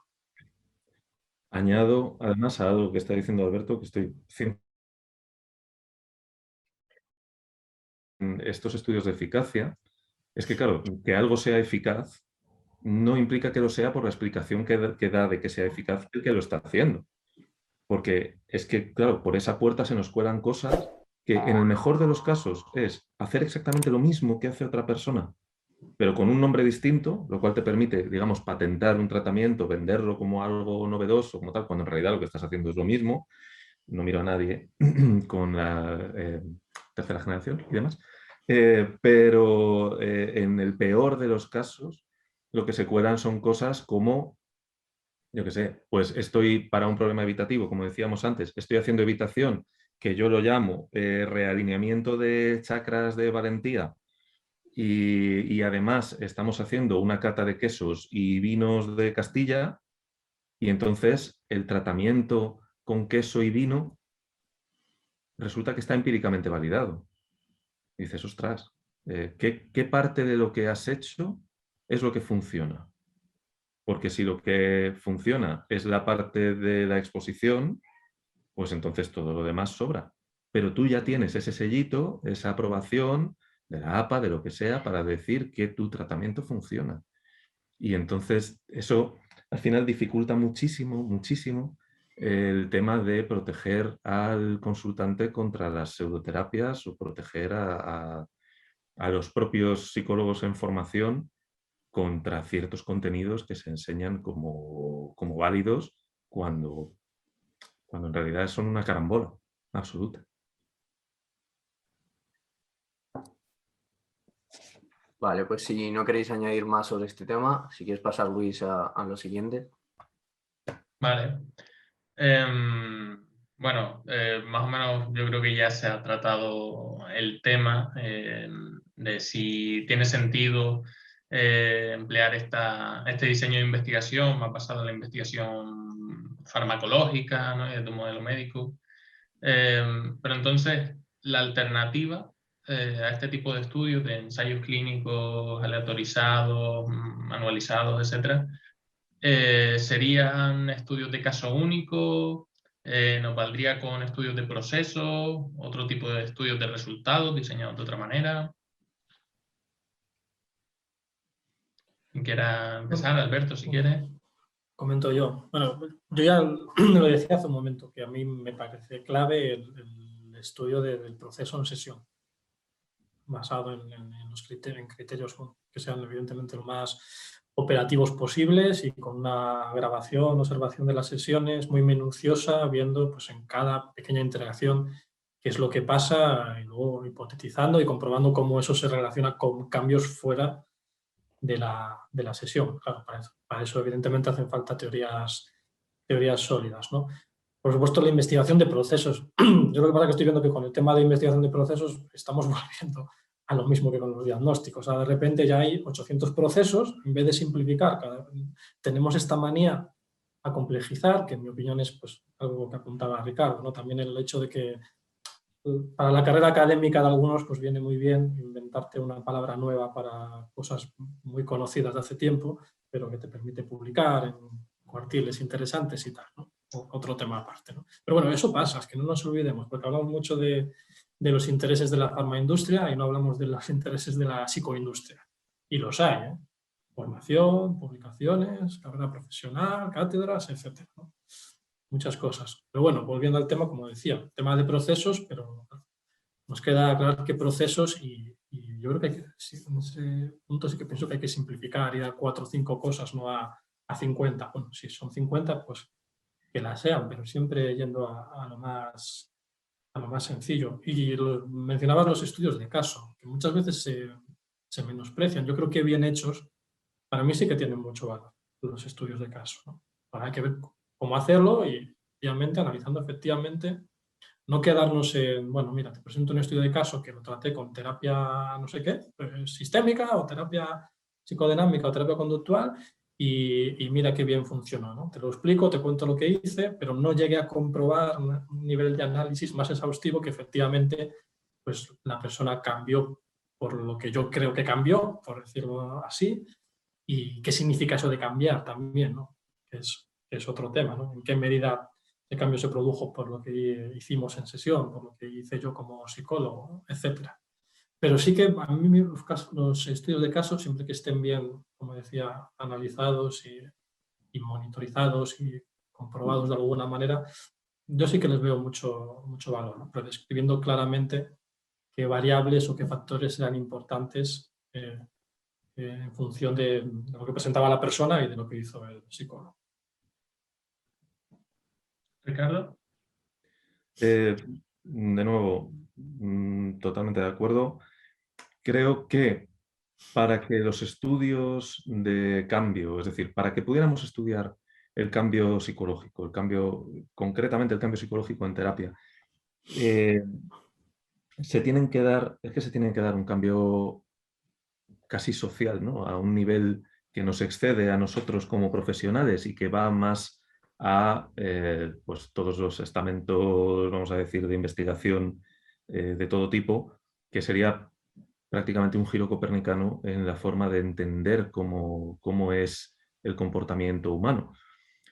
Añado, además, a algo que está diciendo Alberto, que estoy en estos estudios de eficacia, es que, claro, que algo sea eficaz no implica que lo sea por la explicación que da de que sea eficaz el que lo está haciendo. Porque es que, claro, por esa puerta se nos cuelan cosas que en el mejor de los casos es hacer exactamente lo mismo que hace otra persona, pero con un nombre distinto, lo cual te permite, digamos, patentar un tratamiento, venderlo como algo novedoso, como tal, cuando en realidad lo que estás haciendo es lo mismo. No miro a nadie con la tercera generación y demás. Pero en el peor de los casos, lo que se cuelan son cosas como, yo qué sé, pues estoy para un problema evitativo, como decíamos antes, estoy haciendo evitación, que yo lo llamo realineamiento de chakras de valentía, y además estamos haciendo una cata de quesos y vinos de Castilla, y entonces el tratamiento con queso y vino resulta que está empíricamente validado. Y dices, ostras, ¿qué parte de lo que has hecho es lo que funciona? Porque si lo que funciona es la parte de la exposición, pues entonces todo lo demás sobra. Pero tú ya tienes ese sellito, esa aprobación de la APA, de lo que sea, para decir que tu tratamiento funciona. Y entonces eso al final dificulta muchísimo, muchísimo el tema de proteger al consultante contra las pseudoterapias o proteger a los propios psicólogos en formación contra ciertos contenidos que se enseñan como válidos cuando en realidad son una carambola absoluta. Vale, pues si no queréis añadir más sobre este tema, si quieres pasar, Luis, a lo siguiente. Vale. Bueno, más o menos yo creo que ya se ha tratado el tema de si tiene sentido emplear este diseño de investigación, más basado en la investigación farmacológica, ¿no? Y de tu modelo médico. Pero entonces, la alternativa a este tipo de estudios, de ensayos clínicos aleatorizados, manualizados, etcétera, serían estudios de caso único, nos valdría con estudios de proceso, otro tipo de estudios de resultados diseñados de otra manera. ¿Quién quiera empezar? Alberto, si quieres. Comento yo. Bueno, yo ya lo decía hace un momento, que a mí me parece clave el estudio del proceso en sesión, basado en los criterios que sean evidentemente lo más operativos posibles y con una grabación, observación de las sesiones muy minuciosa, viendo pues, en cada pequeña interacción qué es lo que pasa y luego hipotetizando y comprobando cómo eso se relaciona con cambios fuera de la sesión. Claro, para eso evidentemente hacen falta teorías sólidas, ¿no? Por supuesto, la investigación de procesos. Yo lo que pasa es que estoy viendo que con el tema de investigación de procesos estamos volviendo a lo mismo que con los diagnósticos. O sea, de repente ya hay 800 procesos, en vez de simplificar, tenemos esta manía a complejizar, que en mi opinión es pues, algo que apuntaba Ricardo, ¿no? También el hecho de que para la carrera académica de algunos pues viene muy bien inventarte una palabra nueva para cosas muy conocidas de hace tiempo, pero que te permite publicar en cuartiles interesantes y tal, ¿no? Otro tema aparte, ¿no? Pero bueno, eso pasa, es que no nos olvidemos, porque hablamos mucho de los intereses de la farmaindustria y no hablamos de los intereses de la psicoindustria. Y los hay, ¿eh? Formación, publicaciones, carrera profesional, cátedras, etc., ¿no? Muchas cosas. Pero bueno, volviendo al tema, como decía, tema de procesos, pero nos queda aclarar qué procesos y yo creo que en ese punto sí que pienso que hay que simplificar, ir a 4 o 5 cosas, no a 50. Bueno, si son 50, pues que las sean, pero siempre yendo a lo más sencillo. Y mencionabas los estudios de caso, que muchas veces se menosprecian. Yo creo que bien hechos, para mí sí que tienen mucho valor los estudios de caso, ¿no? Ahora hay que ver cómo hacerlo y obviamente analizando efectivamente, no quedarnos en, bueno, mira, te presento un estudio de caso que lo traté con terapia no sé qué, sistémica o terapia psicodinámica o terapia conductual y mira qué bien funcionó, ¿no? Te lo explico, te cuento lo que hice, pero no llegué a comprobar un nivel de análisis más exhaustivo que efectivamente pues, la persona cambió por lo que yo creo que cambió, por decirlo así, y qué significa eso de cambiar también, ¿no? Que es otro tema, ¿no? En qué medida el cambio se produjo por lo que hicimos en sesión, por lo que hice yo como psicólogo, etc. Pero sí que a mí los estudios de casos, siempre que estén bien, como decía, analizados y monitorizados y comprobados de alguna manera, yo sí que les veo mucho valor, ¿no? Pero describiendo claramente qué variables o qué factores serán importantes en función de lo que presentaba la persona y de lo que hizo el psicólogo. Ricardo. De nuevo, totalmente de acuerdo. Creo que para que los estudios de cambio, es decir, para que pudiéramos estudiar el cambio psicológico, concretamente el cambio psicológico en terapia, se tienen que dar un cambio casi social, ¿no? A un nivel que nos excede a nosotros como profesionales y que va más a pues todos los estamentos, vamos a decir, de investigación de todo tipo, que sería prácticamente un giro copernicano en la forma de entender cómo es el comportamiento humano.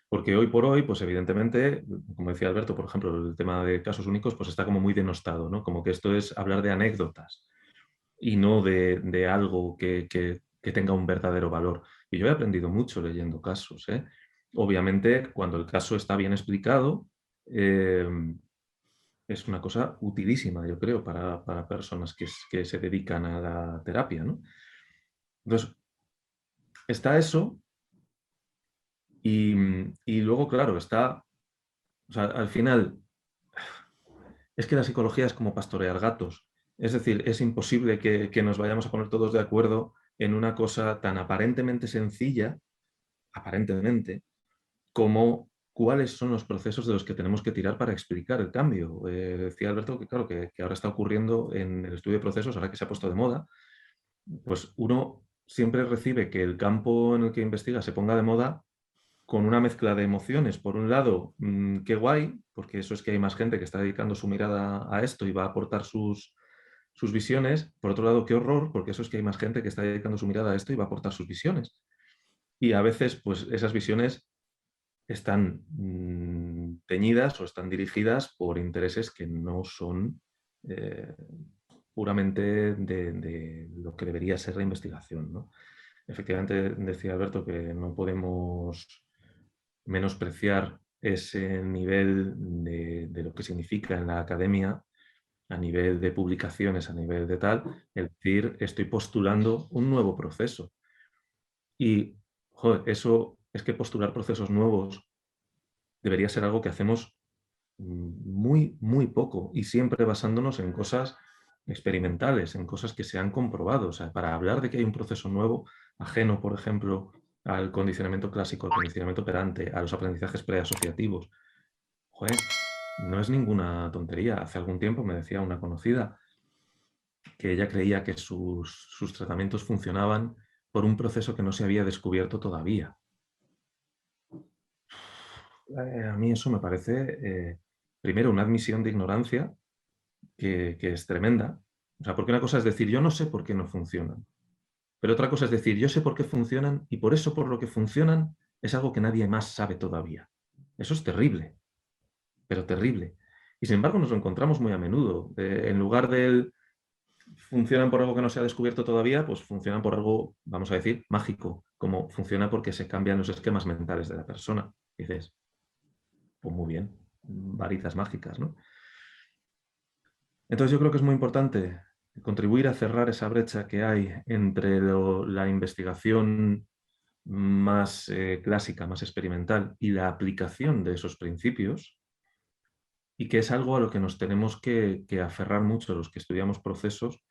Porque hoy por hoy, pues evidentemente, como decía Alberto, por ejemplo, el tema de casos únicos, pues está como muy denostado, ¿no? Como que esto es hablar de anécdotas y no de algo que tenga un verdadero valor. Y yo he aprendido mucho leyendo casos, ¿eh? Obviamente, cuando el caso está bien explicado, es una cosa utilísima, yo creo, para personas que se dedican a la terapia, ¿no? Entonces, está eso y luego, claro, está... O sea, al final, es que la psicología es como pastorear gatos. Es decir, es imposible que nos vayamos a poner todos de acuerdo en una cosa tan aparentemente sencilla, aparentemente, como cuáles son los procesos de los que tenemos que tirar para explicar el cambio. Decía Alberto que, claro, que ahora está ocurriendo en el estudio de procesos, ahora que se ha puesto de moda, pues uno siempre recibe que el campo en el que investiga se ponga de moda con una mezcla de emociones. Por un lado, qué guay, porque eso es que hay más gente que está dedicando su mirada a esto y va a aportar sus visiones. Por otro lado, qué horror, porque eso es que hay más gente que está dedicando su mirada a esto y va a aportar sus visiones. Y a veces, pues esas visiones están teñidas o están dirigidas por intereses que no son puramente de lo que debería ser la investigación, ¿no? Efectivamente, decía Alberto que no podemos menospreciar ese nivel de lo que significa en la academia, a nivel de publicaciones, a nivel de tal, es decir, estoy postulando un nuevo proceso. Y, joder, eso es que postular procesos nuevos debería ser algo que hacemos muy, muy poco y siempre basándonos en cosas experimentales, en cosas que se han comprobado. O sea, para hablar de que hay un proceso nuevo, ajeno, por ejemplo, al condicionamiento clásico, al condicionamiento operante, a los aprendizajes preasociativos. Joder, no es ninguna tontería. Hace algún tiempo me decía una conocida que ella creía que sus tratamientos funcionaban por un proceso que no se había descubierto todavía. A mí eso me parece, primero, una admisión de ignorancia que es tremenda. O sea, porque una cosa es decir, yo no sé por qué no funcionan. Pero otra cosa es decir, yo sé por qué funcionan y por eso, por lo que funcionan, es algo que nadie más sabe todavía. Eso es terrible, pero terrible. Y sin embargo nos lo encontramos muy a menudo. En lugar de funcionan por algo que no se ha descubierto todavía, pues funcionan por algo, vamos a decir, mágico, como funciona porque se cambian los esquemas mentales de la persona. Y dices, pues muy bien, varitas mágicas, ¿no? Entonces yo creo que es muy importante contribuir a cerrar esa brecha que hay entre la investigación más clásica, más experimental y la aplicación de esos principios, y que es algo a lo que nos tenemos que aferrar mucho los que estudiamos procesos,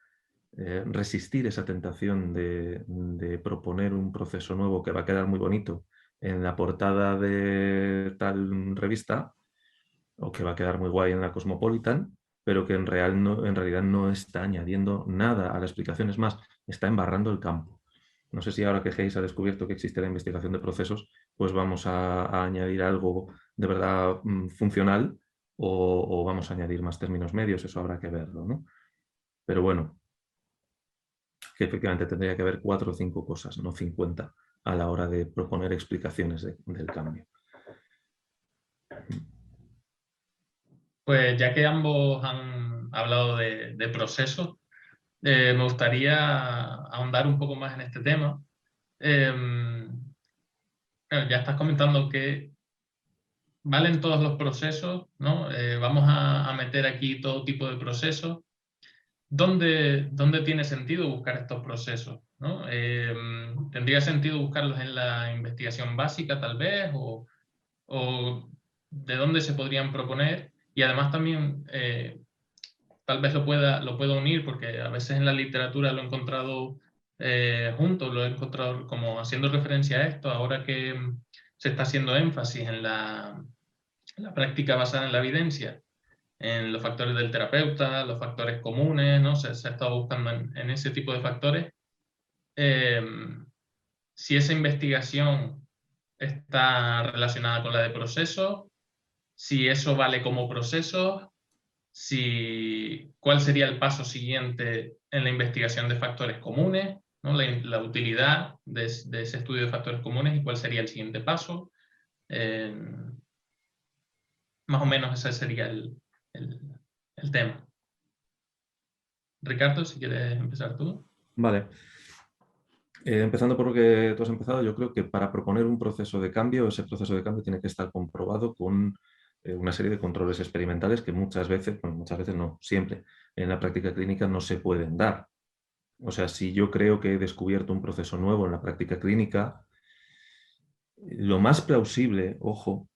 resistir esa tentación de proponer un proceso nuevo que va a quedar muy bonito en la portada de tal revista o que va a quedar muy guay en la Cosmopolitan, pero que en realidad no está añadiendo nada a la explicación, es más, está embarrando el campo. No sé si ahora que Hayes ha descubierto que existe la investigación de procesos, pues vamos a añadir algo de verdad funcional o vamos a añadir más términos medios, eso habrá que verlo, ¿no? Pero bueno, que efectivamente tendría que haber 4 o 5 cosas, no 50, a la hora de proponer explicaciones del cambio. Pues ya que ambos han hablado de procesos, me gustaría ahondar un poco más en este tema. Bueno, ya estás comentando que valen todos los procesos, ¿no? Vamos a meter aquí todo tipo de procesos. ¿Dónde tiene sentido buscar estos procesos, ¿no? ¿Tendría sentido buscarlos en la investigación básica, tal vez? ¿O de dónde se podrían proponer? Y además también, tal vez lo pueda unir, porque a veces en la literatura lo he encontrado junto, lo he encontrado como haciendo referencia a esto, ahora que se está haciendo énfasis en la práctica basada en la evidencia, en los factores del terapeuta, los factores comunes, ¿no? Se ha estado buscando en ese tipo de factores. Si esa investigación está relacionada con la de procesos, si eso vale como proceso, cuál sería el paso siguiente en la investigación de factores comunes, ¿no? La utilidad de ese estudio de factores comunes y cuál sería el siguiente paso. Más o menos ese sería el tema. Ricardo, si quieres empezar tú. Vale. Empezando por lo que tú has empezado, yo creo que para proponer un proceso de cambio, ese proceso de cambio tiene que estar comprobado con una serie de controles experimentales que muchas veces no, siempre, en la práctica clínica no se pueden dar. O sea, si yo creo que he descubierto un proceso nuevo en la práctica clínica, lo más plausible, ojo,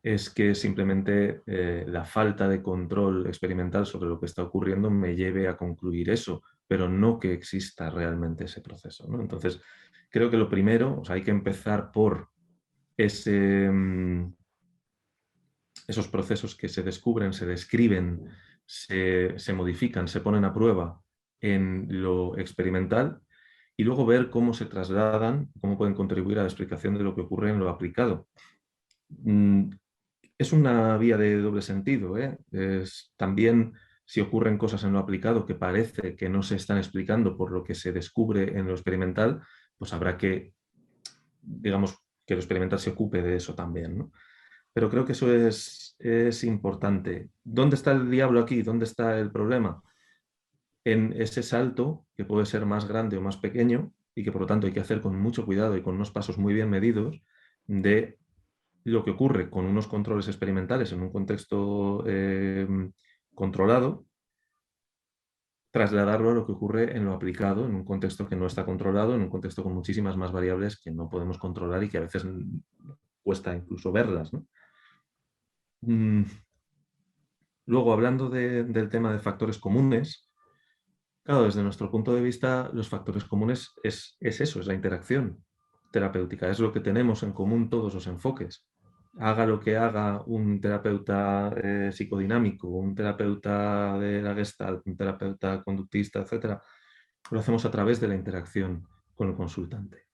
es que simplemente la falta de control experimental sobre lo que está ocurriendo me lleve a concluir eso, pero no que exista realmente ese proceso, ¿no? Entonces, creo que lo primero, o sea, hay que empezar por esos procesos que se descubren, se describen, se modifican, se ponen a prueba en lo experimental y luego ver cómo se trasladan, cómo pueden contribuir a la explicación de lo que ocurre en lo aplicado. Es una vía de doble sentido, ¿eh? También si ocurren cosas en lo aplicado que parece que no se están explicando por lo que se descubre en lo experimental, pues habrá que, digamos, que lo experimental se ocupe de eso también, ¿no? Pero creo que eso es importante. ¿Dónde está el diablo aquí? ¿Dónde está el problema? En ese salto, que puede ser más grande o más pequeño, y que por lo tanto hay que hacer con mucho cuidado y con unos pasos muy bien medidos, de lo que ocurre con unos controles experimentales en un contexto controlado, trasladarlo a lo que ocurre en lo aplicado, en un contexto que no está controlado, en un contexto con muchísimas más variables que no podemos controlar y que a veces cuesta incluso verlas, ¿no? Luego, hablando del tema de factores comunes, Claro, desde nuestro punto de vista, los factores comunes es eso, es la interacción terapéutica, es lo que tenemos en común todos los enfoques. Haga lo que haga un terapeuta psicodinámico, un terapeuta de la Gestalt, un terapeuta conductista, etcétera, lo hacemos a través de la interacción con el consultante.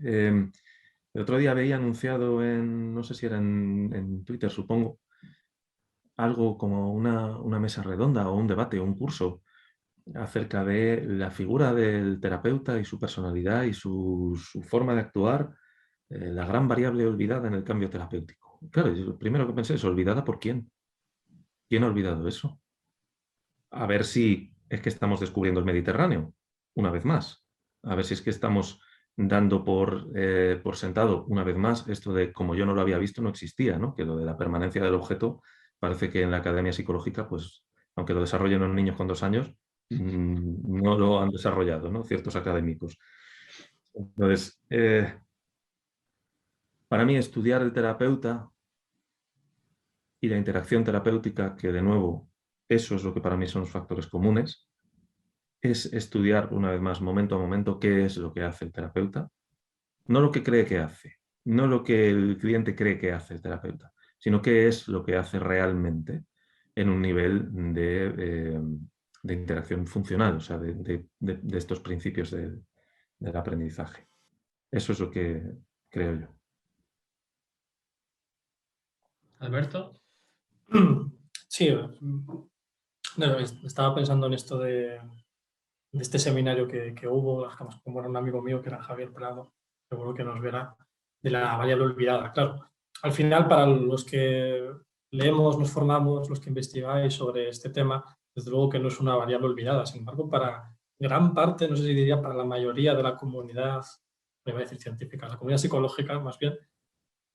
El otro día veía anunciado no sé si era en Twitter, supongo, algo como una mesa redonda o un debate o un curso acerca de la figura del terapeuta y su personalidad y su forma de actuar, la gran variable olvidada en el cambio terapéutico. Claro, yo lo primero que pensé es, ¿olvidada por quién? ¿Quién ha olvidado eso? A ver si es que estamos descubriendo el Mediterráneo, una vez más. A ver si es que estamos dando por sentado, una vez más, esto de como yo no lo había visto, no existía, ¿no? Que lo de la permanencia del objeto parece que en la academia psicológica, pues, aunque lo desarrollen los niños con 2 años, no lo han desarrollado, ¿no? Ciertos académicos. Entonces, para mí estudiar el terapeuta y la interacción terapéutica, que de nuevo, eso es lo que para mí son los factores comunes, es estudiar una vez más, momento a momento, qué es lo que hace el terapeuta, no lo que cree que hace, no lo que el cliente cree que hace el terapeuta, sino qué es lo que hace realmente en un nivel de interacción funcional, o sea, de estos principios del aprendizaje. Eso es lo que creo yo. Alberto. Sí, no, estaba pensando en esto de este seminario que hubo, como era un amigo mío que era Javier Prado, seguro que nos verá, de la variable olvidada. Claro, al final para los que leemos, nos formamos, los que investigáis sobre este tema, desde luego que no es una variable olvidada. Sin embargo, para gran parte, no sé si diría para la mayoría de la comunidad, me voy a decir científica, la comunidad psicológica más bien,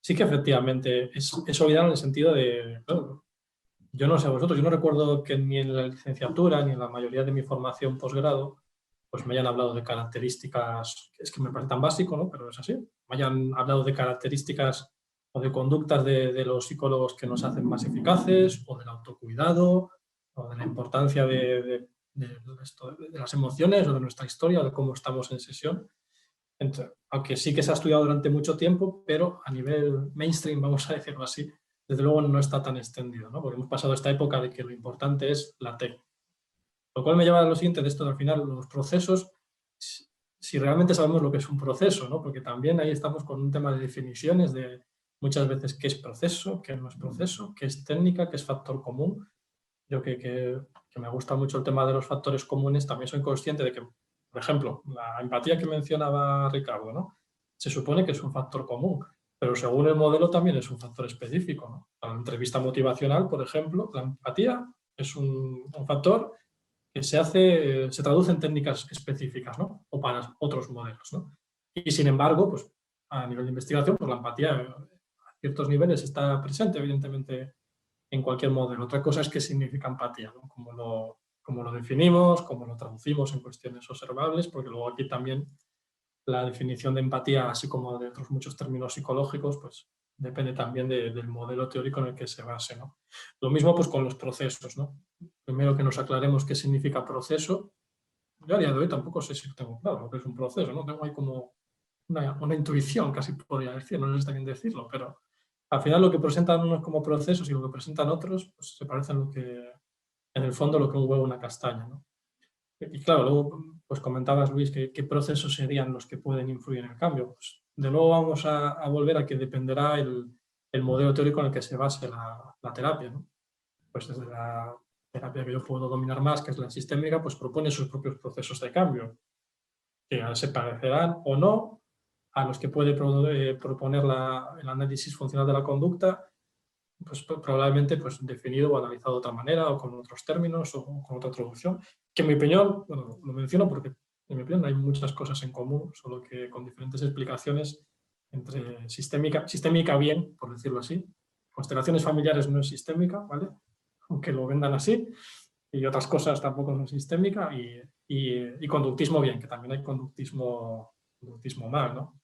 sí que efectivamente es olvidada en el sentido de, claro, yo no sé vosotros, yo no recuerdo que ni en la licenciatura ni en la mayoría de mi formación posgrado pues me hayan hablado de características, es que me parece tan básico, ¿no? Pero es así, me hayan hablado de características o de conductas de los psicólogos que nos hacen más eficaces, o del autocuidado, o de la importancia de las emociones, o de nuestra historia, de cómo estamos en sesión. Entonces, aunque sí que se ha estudiado durante mucho tiempo, pero a nivel mainstream, vamos a decirlo así, desde luego no está tan extendido, ¿no? Porque hemos pasado esta época de que lo importante es la técnica. Lo cual me lleva a lo siguiente de esto, al final, los procesos, si realmente sabemos lo que es un proceso, ¿no? Porque también ahí estamos con un tema de definiciones de muchas veces qué es proceso, qué no es proceso, qué es técnica, qué es factor común. Yo que me gusta mucho el tema de los factores comunes, también soy consciente de que, por ejemplo, la empatía que mencionaba Ricardo, ¿no? Se supone que es un factor común, pero según el modelo también es un factor específico, ¿no? Para la entrevista motivacional, por ejemplo, la empatía es un factor que se traduce en técnicas específicas, ¿no? O para otros modelos, ¿no? Y sin embargo, pues a nivel de investigación, pues la empatía a ciertos niveles está presente, evidentemente, en cualquier modelo. Otra cosa es qué significa empatía, ¿no? Cómo lo definimos, cómo lo traducimos en cuestiones observables, porque luego aquí también la definición de empatía, así como de otros muchos términos psicológicos, pues depende también del modelo teórico en el que se base, ¿no? Lo mismo pues con los procesos, ¿no? Primero que nos aclaremos qué significa proceso. Yo a día de hoy tampoco sé si tengo claro lo que es un proceso, ¿no? Tengo ahí como una intuición, casi podría decir, no sé si está bien decirlo, pero al final lo que presentan unos como procesos y lo que presentan otros, pues se parecen en el fondo lo que un huevo una castaña, ¿no? Y claro, luego pues comentabas, Luis, qué procesos serían los que pueden influir en el cambio. Pues de nuevo vamos a volver a que dependerá el modelo teórico en el que se base la terapia, ¿no? Pues desde la terapia que yo puedo dominar más, que es la sistémica, pues propone sus propios procesos de cambio, que se parecerán o no a los que puede proponer el análisis funcional de la conducta, pues probablemente pues, definido o analizado de otra manera o con otros términos o con otra traducción, que en mi opinión, bueno, lo menciono porque en mi opinión hay muchas cosas en común, solo que con diferentes explicaciones entre sistémica bien, por decirlo así, constelaciones familiares no es sistémica, ¿vale? Aunque lo vendan así, y otras cosas tampoco son sistémica, y conductismo bien, que también hay conductismo mal, ¿no?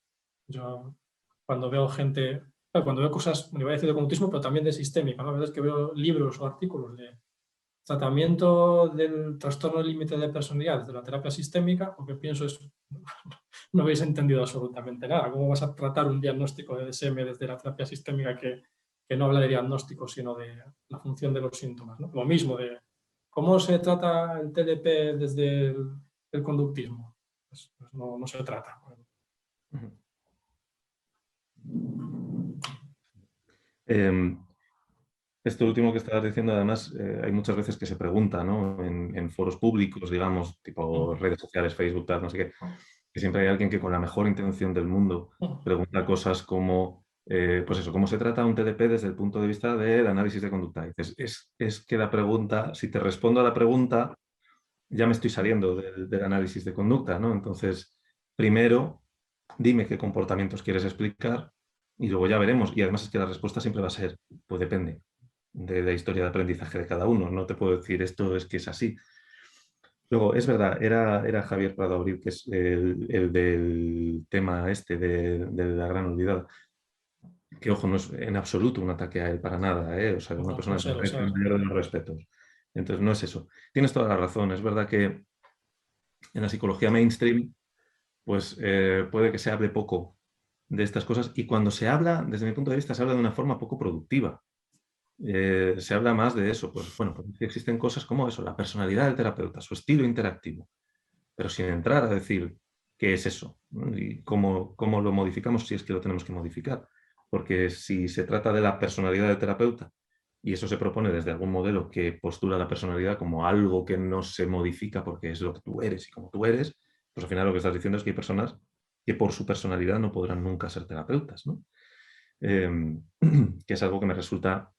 Yo cuando veo gente, cuando veo cosas, me iba a decir de conductismo, pero también de sistémica, ¿no? A veces que veo libros o artículos tratamiento del trastorno límite de personalidad desde la terapia sistémica, lo que pienso es, no habéis entendido absolutamente nada. ¿Cómo vas a tratar un diagnóstico de DSM desde la terapia sistémica que no habla de diagnóstico, sino de la función de los síntomas, ¿no? Lo mismo de cómo se trata el TDP desde el conductismo. Pues no se trata. Esto último que estabas diciendo, además, hay muchas veces que se pregunta, ¿no? En foros públicos, digamos, tipo redes sociales, Facebook, tal, no sé qué, que siempre hay alguien que con la mejor intención del mundo pregunta cosas como, pues eso, ¿cómo se trata un TDP desde el punto de vista del análisis de conducta? Y dices, es que la pregunta, si te respondo a la pregunta, ya me estoy saliendo del análisis de conducta, ¿no? Entonces, primero, dime qué comportamientos quieres explicar y luego ya veremos. Y además es que la respuesta siempre va a ser, pues depende de la historia de aprendizaje de cada uno. No te puedo decir esto es que es así. Luego, es verdad, era Javier Prado Abril, que es el del tema este de la gran olvidada. Que, ojo, no es en absoluto un ataque a él para nada, ¿eh? O sea, es una persona que merece el mayor de los respetos. Entonces, no es eso. Tienes toda la razón. Es verdad que en la psicología mainstream, pues puede que se hable poco de estas cosas y cuando se habla, desde mi punto de vista, se habla de una forma poco productiva. Se habla más de eso, pues bueno, pues existen cosas como eso, la personalidad del terapeuta, su estilo interactivo, pero sin entrar a decir qué es eso, ¿no? Y cómo lo modificamos si es que lo tenemos que modificar. Porque si se trata de la personalidad del terapeuta y eso se propone desde algún modelo que postula la personalidad como algo que no se modifica porque es lo que tú eres y como tú eres, pues al final lo que estás diciendo es que hay personas que por su personalidad no podrán nunca ser terapeutas, ¿no? Que es algo que me resulta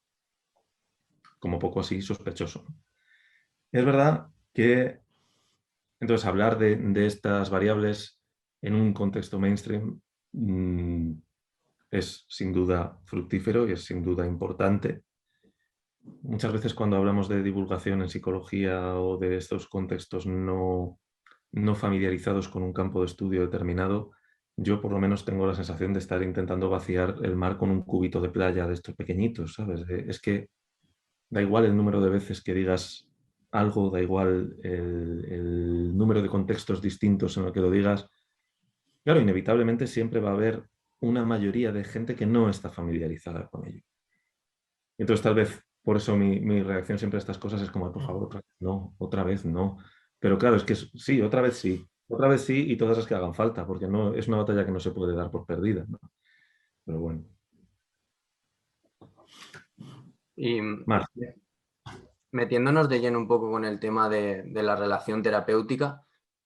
como poco así sospechoso. Es verdad que entonces hablar de estas variables en un contexto mainstream es sin duda fructífero y es sin duda importante. Muchas veces cuando hablamos de divulgación en psicología o de estos contextos no familiarizados con un campo de estudio determinado, yo por lo menos tengo la sensación de estar intentando vaciar el mar con un cubito de playa de estos pequeñitos, ¿sabes? Es que da igual el número de veces que digas algo, da igual el número de contextos distintos en los que lo digas. Claro, inevitablemente siempre va a haber una mayoría de gente que no está familiarizada con ello. Entonces, tal vez por eso mi reacción siempre a estas cosas es como, por favor, otra vez no. Pero claro, es que sí, otra vez sí y todas las que hagan falta, porque no, es una batalla que no se puede dar por perdida, ¿no? Pero bueno. Y Más. metiéndonos de lleno un poco con el tema de la relación terapéutica,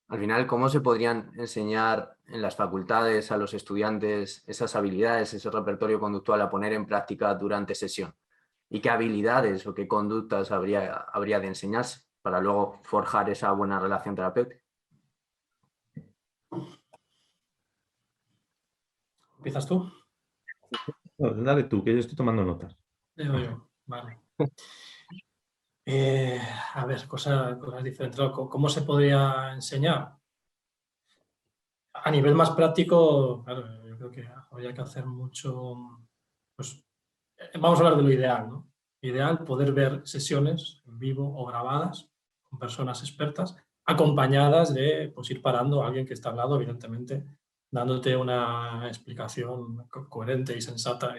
al final, ¿cómo se podrían enseñar en las facultades a los estudiantes esas habilidades, ese repertorio conductual a poner en práctica durante sesión? ¿Y qué habilidades o qué conductas habría de enseñarse para luego forjar esa buena relación terapéutica? ¿Empiezas tú? No, dale tú, que yo estoy tomando notas. Digo yo, vale. A ver, cosas diferentes. ¿Cómo se podría enseñar? A nivel más práctico, claro, yo creo que habría que hacer mucho, pues vamos a hablar de lo ideal, ¿no? Ideal poder ver sesiones en vivo o grabadas con personas expertas, acompañadas de pues, ir parando a alguien que está al lado, evidentemente, dándote una explicación coherente y sensata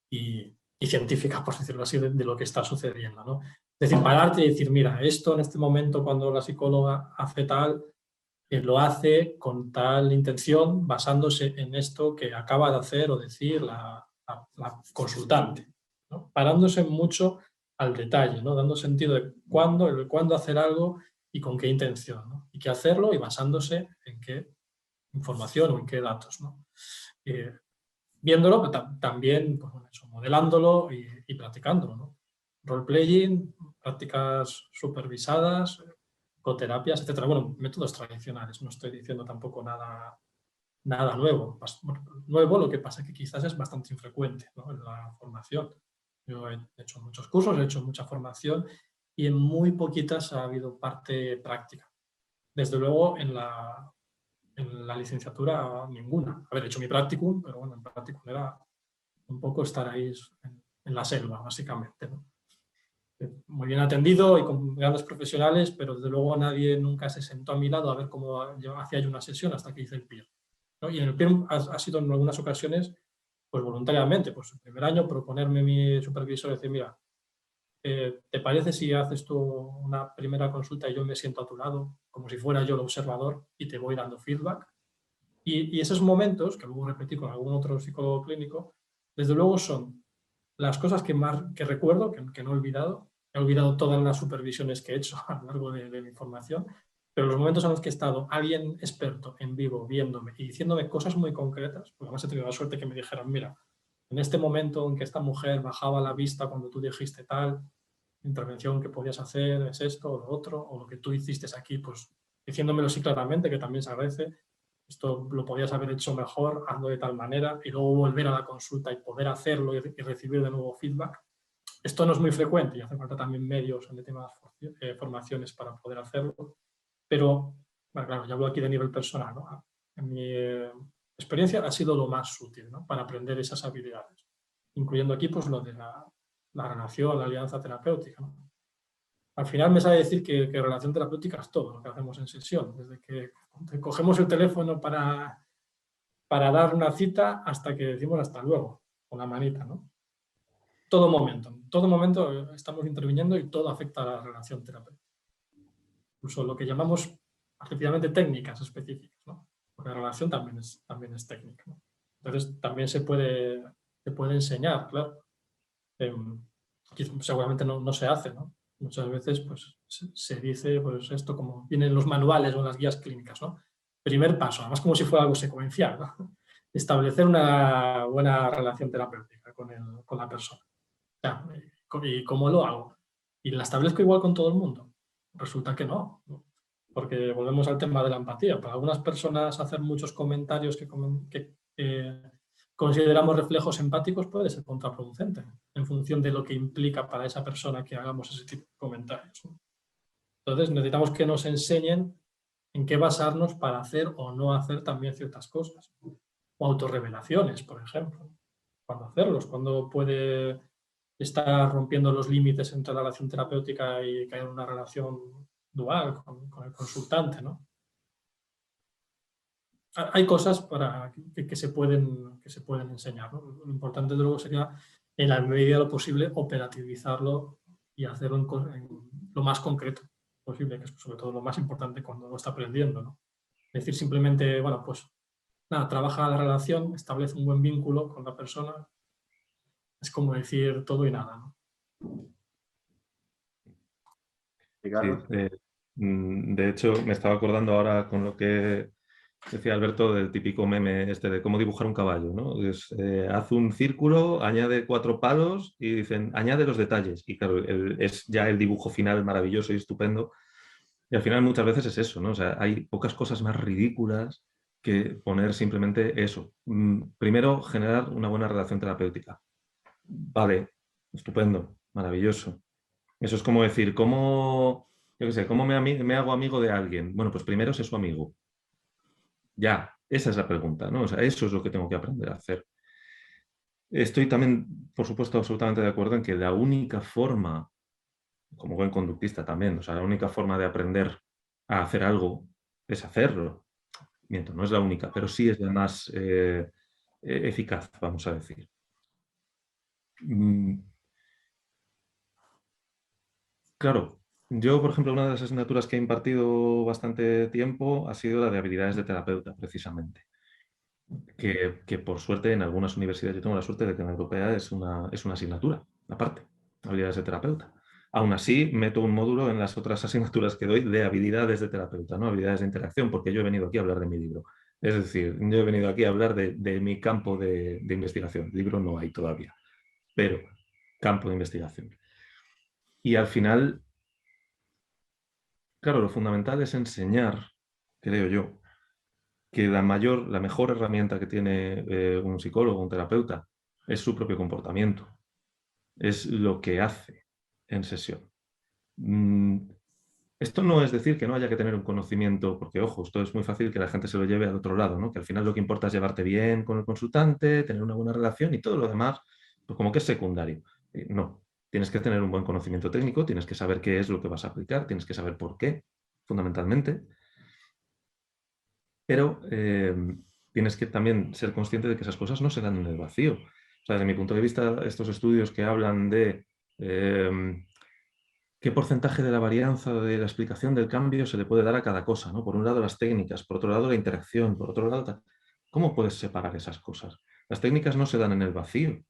y científica, por decirlo así, de lo que está sucediendo, ¿no? Es decir, pararte y decir, mira, esto en este momento cuando la psicóloga hace tal, lo hace con tal intención, basándose en esto que acaba de hacer o decir la consultante, ¿no? Parándose mucho al detalle, ¿no? Dando sentido de cuándo hacer algo y con qué intención, ¿no? Y qué hacerlo y basándose en qué información o en qué datos, ¿no? Viéndolo, pero también pues, eso, modelándolo y practicándolo, ¿no? Role-playing, prácticas supervisadas, ecoterapias, etcétera. Bueno, métodos tradicionales, no estoy diciendo tampoco nada nuevo. Nuevo, lo que pasa es que quizás es bastante infrecuente, ¿no? En la formación. Yo he hecho muchos cursos, he hecho mucha formación y en muy poquitas ha habido parte práctica. Desde luego, en la licenciatura ninguna. Haber hecho mi practicum, pero bueno, el practicum era un poco estar ahí en la selva, básicamente, ¿no? muy bien atendido y con grandes profesionales, pero desde luego nadie nunca se sentó a mi lado a ver cómo hacía yo una sesión hasta que hice el PIR, ¿no? Y en el PIR ha sido en algunas ocasiones, pues voluntariamente, pues el primer año proponerme mi supervisor y decir, mira, ¿te parece si haces tú una primera consulta y yo me siento a tu lado, como si fuera yo el observador y te voy dando feedback? Y esos momentos, que luego repetí con algún otro psicólogo clínico, desde luego son las cosas que recuerdo, que no he olvidado. He olvidado todas las supervisiones que he hecho a lo largo de mi formación, pero los momentos en los que he estado alguien experto en vivo viéndome y diciéndome cosas muy concretas, porque además he tenido la suerte que me dijeran, mira, en este momento en que esta mujer bajaba la vista cuando tú dijiste tal, intervención que podías hacer es esto o lo otro, o lo que tú hiciste aquí, pues diciéndomelo así claramente, que también se agradece, esto lo podías haber hecho mejor, hazlo de tal manera, y luego volver a la consulta y poder hacerlo y recibir de nuevo feedback. Esto no es muy frecuente y hace falta también medios en determinadas formaciones para poder hacerlo, pero bueno, claro, ya hablo aquí de nivel personal, ¿no? En mi experiencia ha sido lo más útil, ¿no? Para aprender esas habilidades, incluyendo aquí pues lo de la relación, la alianza terapéutica, ¿no? Al final me sabe decir que relación terapéutica es todo lo que hacemos en sesión, desde que cogemos el teléfono para dar una cita hasta que decimos hasta luego, con la manita, ¿no? En todo momento estamos interviniendo y todo afecta a la relación terapéutica. Incluso lo que llamamos efectivamente técnicas específicas, ¿no? Porque la relación también es técnica, ¿no? Entonces también se puede enseñar, claro. Seguramente no se hace, ¿no? Muchas veces pues, se dice pues, esto como viene en los manuales o en las guías clínicas, ¿no? Primer paso, además como si fuera algo secuencial, ¿no? Establecer una buena relación terapéutica con la persona. Ya, ¿y cómo lo hago? ¿Y la establezco igual con todo el mundo? Resulta que no, ¿no? Porque volvemos al tema de la empatía. Para algunas personas hacer muchos comentarios que consideramos reflejos empáticos puede ser contraproducente en función de lo que implica para esa persona que hagamos ese tipo de comentarios, ¿no? Entonces necesitamos que nos enseñen en qué basarnos para hacer o no hacer también ciertas cosas. O autorrevelaciones, por ejemplo. ¿Cuándo hacerlos? ¿Cuándo puede estar rompiendo los límites entre la relación terapéutica y caer en una relación dual con el consultante, ¿no? Hay cosas que se pueden enseñar, ¿no? Lo importante luego sería, en la medida de lo posible, operativizarlo y hacerlo en lo más concreto posible, que es sobre todo lo más importante cuando lo está aprendiendo, ¿no? Es decir, simplemente, bueno, pues nada, trabaja la relación, establece un buen vínculo con la persona. Es como decir todo y nada, ¿no? Sí, de hecho, me estaba acordando ahora con lo que decía Alberto del típico meme este de cómo dibujar un caballo, ¿no? Haz un círculo, añade 4 palos y dicen, añade los detalles. Y claro, es ya el dibujo final maravilloso y estupendo. Y al final muchas veces es eso, ¿no? O sea, hay pocas cosas más ridículas que poner simplemente eso. Primero, generar una buena relación terapéutica. Vale, estupendo, maravilloso. Eso es como decir, ¿cómo me hago amigo de alguien? Bueno, pues primero sé su amigo. Ya, esa es la pregunta, ¿no? O sea, eso es lo que tengo que aprender a hacer. Estoy también, por supuesto, absolutamente de acuerdo en que la única forma, como buen conductista también, o sea, la única forma de aprender a hacer algo es hacerlo. Miento, no es la única, pero sí es la más eficaz, vamos a decir. Claro, yo, por ejemplo, una de las asignaturas que he impartido bastante tiempo ha sido la de habilidades de terapeuta, precisamente. Que por suerte en algunas universidades, yo tengo la suerte de que en la europea es una asignatura, aparte, habilidades de terapeuta. Aún así, meto un módulo en las otras asignaturas que doy de habilidades de terapeuta, ¿no? Habilidades de interacción, porque yo he venido aquí a hablar de mi libro. Es decir, yo he venido aquí a hablar de mi campo de investigación. Libro no hay todavía, pero campo de investigación. Y al final, claro, lo fundamental es enseñar, creo yo, que la mejor herramienta que tiene un psicólogo, un terapeuta, es su propio comportamiento. Es lo que hace en sesión. Esto no es decir que no haya que tener un conocimiento, porque, ojo, esto es muy fácil que la gente se lo lleve al otro lado, ¿no? Que al final lo que importa es llevarte bien con el consultante, tener una buena relación y todo lo demás, pues como que es secundario. No. Tienes que tener un buen conocimiento técnico, tienes que saber qué es lo que vas a aplicar, tienes que saber por qué, fundamentalmente. Pero tienes que también ser consciente de que esas cosas no se dan en el vacío. O sea, desde mi punto de vista, estos estudios que hablan de qué porcentaje de la varianza de la explicación del cambio se le puede dar a cada cosa, ¿no? Por un lado las técnicas, por otro lado la interacción, por otro lado... ¿Cómo puedes separar esas cosas? Las técnicas no se dan en el vacío.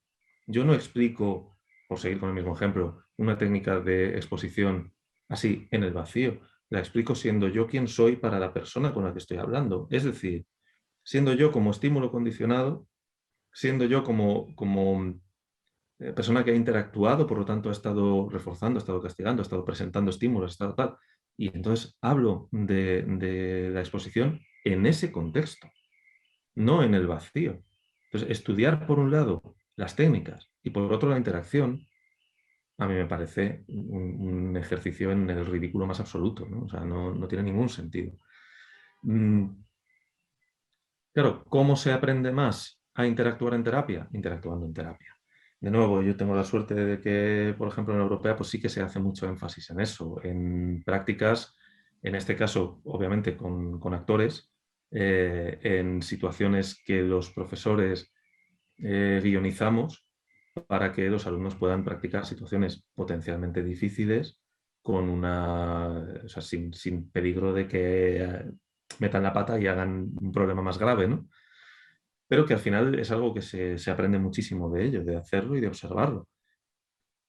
Yo no explico, por seguir con el mismo ejemplo, una técnica de exposición así en el vacío. La explico siendo yo quien soy para la persona con la que estoy hablando. Es decir, siendo yo como estímulo condicionado, siendo yo como persona que ha interactuado, por lo tanto ha estado reforzando, ha estado castigando, ha estado presentando estímulos, ha estado tal. Y entonces hablo de la exposición en ese contexto, no en el vacío. Entonces, estudiar por un lado las técnicas y por otro la interacción, a mí me parece un ejercicio en el ridículo más absoluto, ¿no? O sea, no tiene ningún sentido. Claro, ¿cómo se aprende más a interactuar en terapia? Interactuando en terapia. De nuevo, yo tengo la suerte de que, por ejemplo, en la europea, pues sí que se hace mucho énfasis en eso, en prácticas, en este caso, obviamente, con actores, en situaciones que los profesores guionizamos para que los alumnos puedan practicar situaciones potencialmente difíciles con o sea, sin peligro de que metan la pata y hagan un problema más grave, ¿no? Pero que al final es algo que se aprende muchísimo de ello, de hacerlo y de observarlo.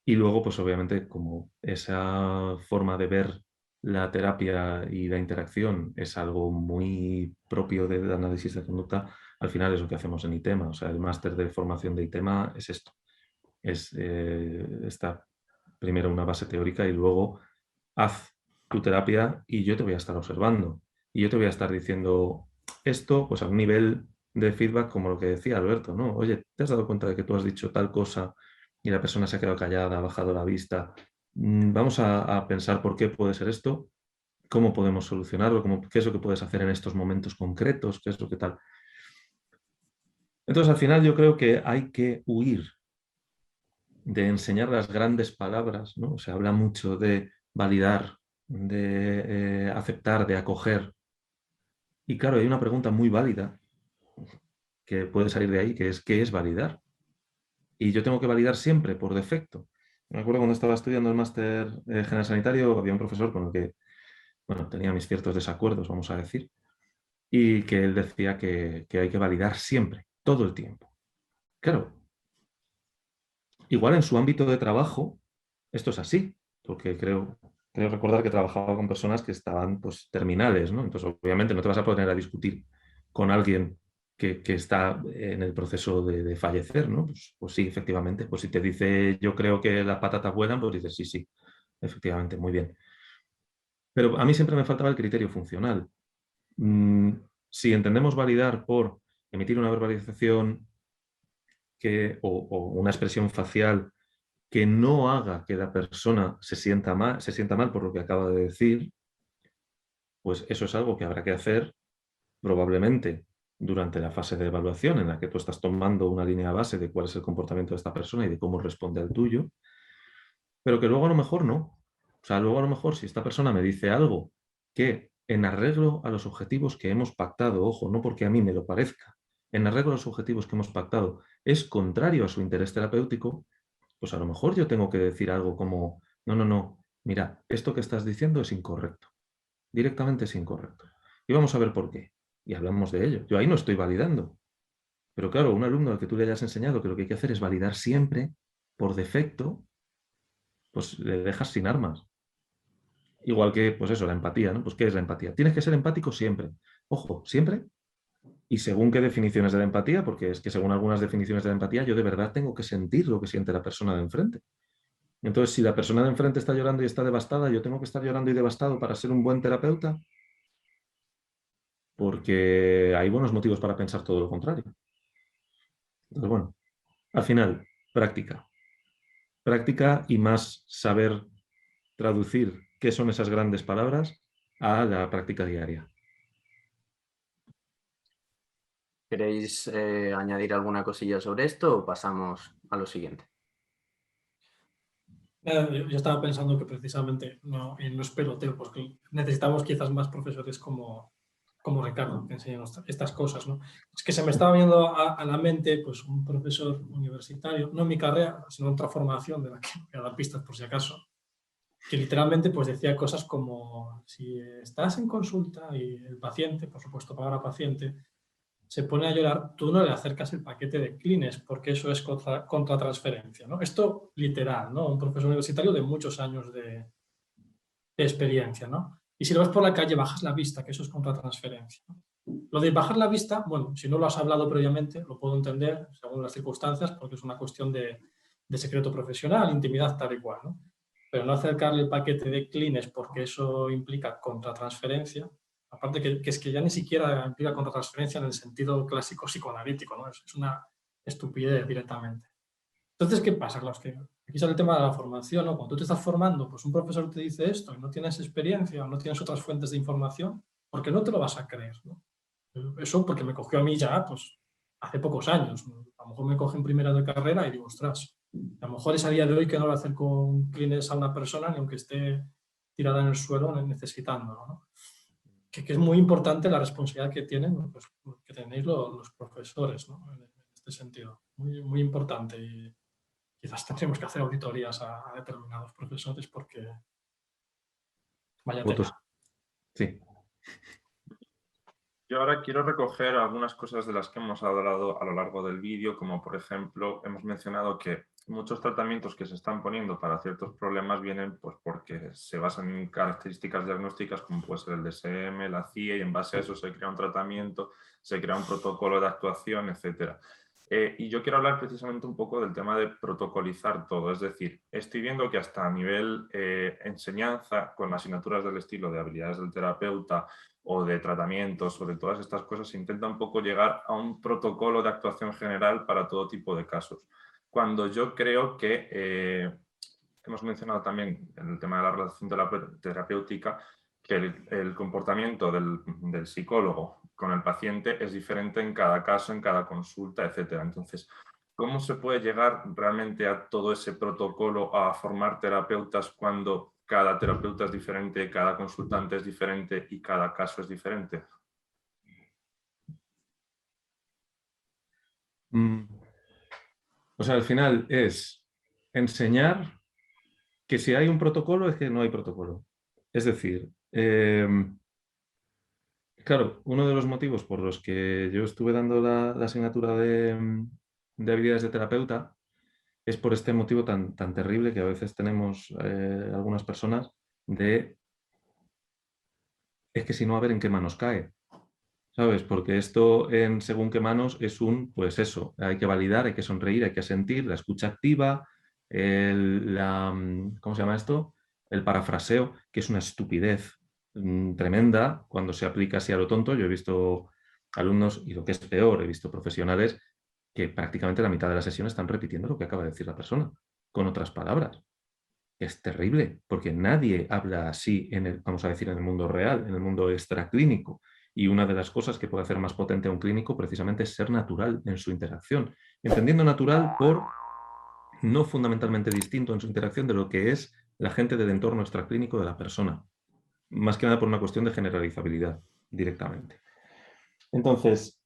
Y luego, pues obviamente, como esa forma de ver la terapia y la interacción es algo muy propio del análisis de conducta, al final es lo que hacemos en ITEMA. O sea, el máster de formación de ITEMA es esto. Es esta primero una base teórica y luego haz tu terapia y yo te voy a estar observando. Y yo te voy a estar diciendo esto, pues a un nivel de feedback como lo que decía Alberto, ¿no? Oye, ¿te has dado cuenta de que tú has dicho tal cosa y la persona se ha quedado callada, ha bajado la vista? Vamos a pensar por qué puede ser esto, cómo podemos solucionarlo, qué es lo que puedes hacer en estos momentos concretos, qué es lo que tal. Entonces, al final yo creo que hay que huir de enseñar las grandes palabras, ¿no? Se habla mucho de validar, de aceptar, de acoger. Y claro, hay una pregunta muy válida que puede salir de ahí, que es ¿qué es validar? Y yo tengo que validar siempre, por defecto. Me acuerdo cuando estaba estudiando el máster general sanitario, había un profesor con el que, bueno, tenía mis ciertos desacuerdos, vamos a decir, y que él decía que hay que validar siempre, todo el tiempo. Claro, igual en su ámbito de trabajo esto es así, porque creo recordar que trabajaba con personas que estaban pues, terminales, ¿no? Entonces, obviamente, no te vas a poner a discutir con alguien que está en el proceso de fallecer, ¿no? Pues sí, efectivamente. Pues si te dice yo creo que las patatas vuelan, pues dices sí, sí, efectivamente, muy bien. Pero a mí siempre me faltaba el criterio funcional. Si entendemos validar por emitir una verbalización o una expresión facial que no haga que la persona se sienta mal por lo que acaba de decir, pues eso es algo que habrá que hacer probablemente durante la fase de evaluación en la que tú estás tomando una línea base de cuál es el comportamiento de esta persona y de cómo responde al tuyo, pero que luego a lo mejor no. O sea, luego a lo mejor si esta persona me dice algo que en arreglo a los objetivos que hemos pactado, ojo, no porque a mí me lo parezca, en arreglo a los objetivos que hemos pactado es contrario a su interés terapéutico, pues a lo mejor yo tengo que decir algo como, no, mira, esto que estás diciendo es incorrecto, directamente es incorrecto. Y vamos a ver por qué. Y hablamos de ello. Yo ahí no estoy validando. Pero claro, un alumno al que tú le hayas enseñado que lo que hay que hacer es validar siempre, por defecto, pues le dejas sin armas. Igual que, pues eso, la empatía, ¿no? Pues ¿qué es la empatía? Tienes que ser empático siempre. Ojo, siempre. Y según qué definiciones de la empatía, porque es que según algunas definiciones de la empatía, yo de verdad tengo que sentir lo que siente la persona de enfrente. Entonces, si la persona de enfrente está llorando y está devastada, yo tengo que estar llorando y devastado para ser un buen terapeuta, porque hay buenos motivos para pensar todo lo contrario. Entonces, bueno, al final, práctica. Práctica y más saber traducir qué son esas grandes palabras a la práctica diaria. ¿Queréis añadir alguna cosilla sobre esto o pasamos a lo siguiente? Yo estaba pensando que precisamente no es peloteo, porque necesitamos quizás más profesores como Ricardo, que enseñan estas cosas, ¿no? Es que se me estaba viendo a la mente pues, un profesor universitario, no en mi carrera, sino en otra formación de la que voy a dar pistas por si acaso, que literalmente pues, decía cosas como si estás en consulta y el paciente, por supuesto palabra paciente, se pone a llorar, tú no le acercas el paquete de Kleenex porque eso es contratransferencia, ¿no? Esto literal, ¿no? Un profesor universitario de muchos años de experiencia, ¿no? Y si lo ves por la calle, bajas la vista, que eso es contratransferencia, ¿no? Lo de bajar la vista, bueno, si no lo has hablado previamente, lo puedo entender según las circunstancias, porque es una cuestión de secreto profesional, intimidad tal y cual, ¿no? Pero no acercarle el paquete de Kleenex porque eso implica contratransferencia. Aparte que es que ya ni siquiera implica contratransferencia en el sentido clásico psicoanalítico, ¿no? Es una estupidez directamente. Entonces, ¿qué pasa? Claro, es que aquí sale el tema de la formación, ¿no? Cuando tú te estás formando, pues un profesor te dice esto y no tienes experiencia o no tienes otras fuentes de información, ¿por qué no te lo vas a creer, ¿no? Eso porque me cogió a mí ya, pues, hace pocos años. A lo mejor me coge en primera de carrera y digo, ostras, a lo mejor es a día de hoy que no le acerco un Kleenex a una persona ni aunque esté tirada en el suelo necesitándolo, ¿no? Que es muy importante la responsabilidad que tienen, pues, que tenéis los profesores, ¿no? En este sentido. Muy, muy importante. Y quizás tendremos que hacer auditorías a determinados profesores porque vaya Votos. tela. Sí. Yo ahora quiero recoger algunas cosas de las que hemos hablado a lo largo del vídeo, como por ejemplo, hemos mencionado que muchos tratamientos que se están poniendo para ciertos problemas vienen pues, porque se basan en características diagnósticas como puede ser el DSM, la CIA, y en base a eso se crea un tratamiento, se crea un protocolo de actuación, etc. Y yo quiero hablar precisamente un poco del tema de protocolizar todo, es decir, estoy viendo que hasta a nivel enseñanza, con asignaturas del estilo de habilidades del terapeuta, o de tratamientos o de todas estas cosas, se intenta un poco llegar a un protocolo de actuación general para todo tipo de casos. Cuando yo creo que, hemos mencionado también en el tema de la relación terapéutica, que el comportamiento del psicólogo con el paciente es diferente en cada caso, en cada consulta, etc. Entonces, ¿cómo se puede llegar realmente a todo ese protocolo, a formar terapeutas cuando cada terapeuta es diferente, cada consultante es diferente y cada caso es diferente? O sea, al final es enseñar que si hay un protocolo es que no hay protocolo. Es decir, claro, uno de los motivos por los que yo estuve dando la asignatura de habilidades de terapeuta es por este motivo tan terrible que a veces tenemos algunas personas de es que si no, a ver en qué manos cae, ¿sabes? Porque esto en según qué manos es pues eso, hay que validar, hay que sonreír, hay que sentir, la escucha activa, ¿cómo se llama esto? El parafraseo, que es una estupidez tremenda cuando se aplica así a lo tonto. Yo he visto alumnos, y lo que es peor, he visto profesionales que prácticamente la mitad de la sesión están repitiendo lo que acaba de decir la persona, con otras palabras. Es terrible, porque nadie habla así, vamos a decir, en el mundo real, en el mundo extraclínico. Y una de las cosas que puede hacer más potente a un clínico precisamente es ser natural en su interacción. Entendiendo natural por no fundamentalmente distinto en su interacción de lo que es la gente del entorno extraclínico de la persona. Más que nada por una cuestión de generalizabilidad directamente. Entonces,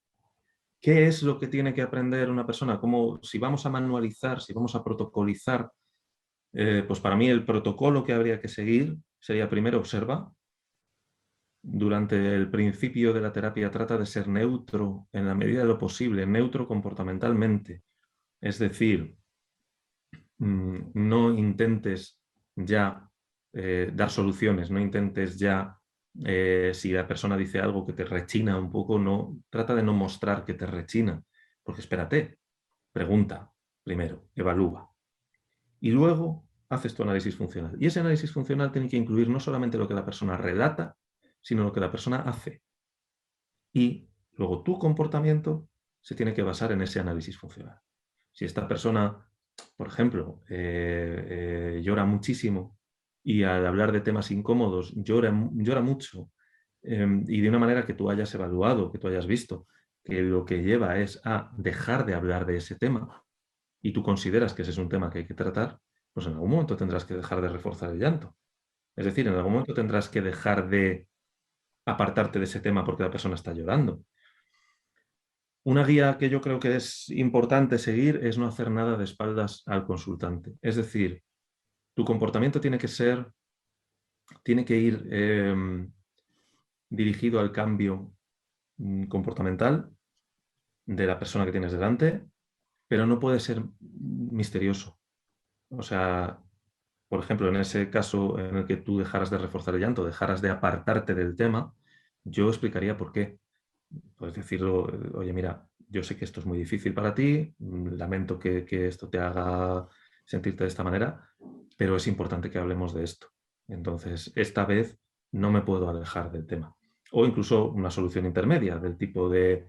¿qué es lo que tiene que aprender una persona? Si vamos a manualizar, si vamos a protocolizar, pues para mí el protocolo que habría que seguir sería primero observa. Durante el principio de la terapia trata de ser neutro en la medida de lo posible, neutro comportamentalmente. Es decir, no intentes ya dar soluciones, no intentes ya, si la persona dice algo que te rechina un poco, no, trata de no mostrar que te rechina, porque espérate, pregunta primero, evalúa. Y luego haces tu análisis funcional. Y ese análisis funcional tiene que incluir no solamente lo que la persona relata, sino lo que la persona hace. Y luego tu comportamiento se tiene que basar en ese análisis funcional. Si esta persona, por ejemplo, llora muchísimo y al hablar de temas incómodos llora mucho y de una manera que tú hayas evaluado, que tú hayas visto, que lo que lleva es a dejar de hablar de ese tema y tú consideras que ese es un tema que hay que tratar, pues en algún momento tendrás que dejar de reforzar el llanto. Es decir, en algún momento tendrás que dejar de apartarte de ese tema porque la persona está llorando. Una guía que yo creo que es importante seguir es no hacer nada de espaldas al consultante. Es decir, tu comportamiento tiene que ir dirigido al cambio comportamental de la persona que tienes delante, pero no puede ser misterioso. O sea, por ejemplo, en ese caso en el que tú dejaras de reforzar el llanto, dejaras de apartarte del tema, yo explicaría por qué. Puedes decirlo, oye, mira, yo sé que esto es muy difícil para ti, lamento que esto te haga sentirte de esta manera, pero es importante que hablemos de esto. Entonces, esta vez no me puedo alejar del tema. O incluso una solución intermedia, del tipo de,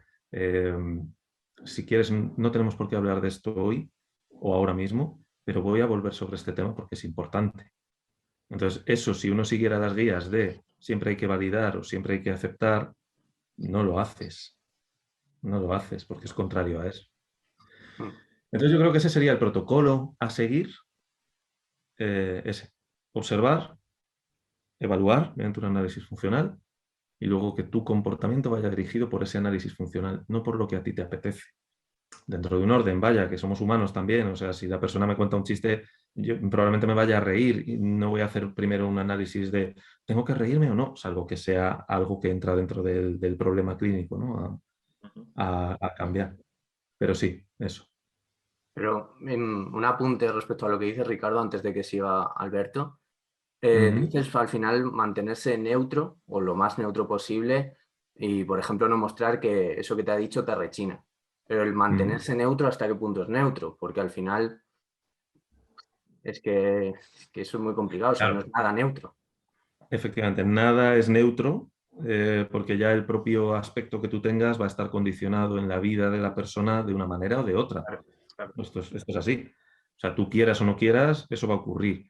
si quieres, no tenemos por qué hablar de esto hoy o ahora mismo, pero voy a volver sobre este tema porque es importante. Entonces, eso, si uno siguiera las guías de siempre hay que validar o siempre hay que aceptar, no lo haces. No lo haces porque es contrario a eso. Entonces yo creo que ese sería el protocolo a seguir. Ese. Observar, evaluar mediante un análisis funcional y luego que tu comportamiento vaya dirigido por ese análisis funcional, no por lo que a ti te apetece. Dentro de un orden, vaya, que somos humanos también. O sea, si la persona me cuenta un chiste, yo probablemente me vaya a reír y no voy a hacer primero un análisis de ¿tengo que reírme o no? Salvo que sea algo que entra dentro del problema clínico, ¿no? A cambiar. Pero sí, eso. Pero un apunte respecto a lo que dice Ricardo antes de que siga Alberto. Dices al final mantenerse neutro o lo más neutro posible y, por ejemplo, no mostrar que eso que te ha dicho te rechina. Pero el mantenerse neutro, ¿hasta qué punto es neutro? Porque al final es que eso es muy complicado, o sea, no es nada neutro. Efectivamente, nada es neutro porque ya el propio aspecto que tú tengas va a estar condicionado en la vida de la persona de una manera o de otra. Claro. Esto es así. O sea, tú quieras o no quieras, eso va a ocurrir.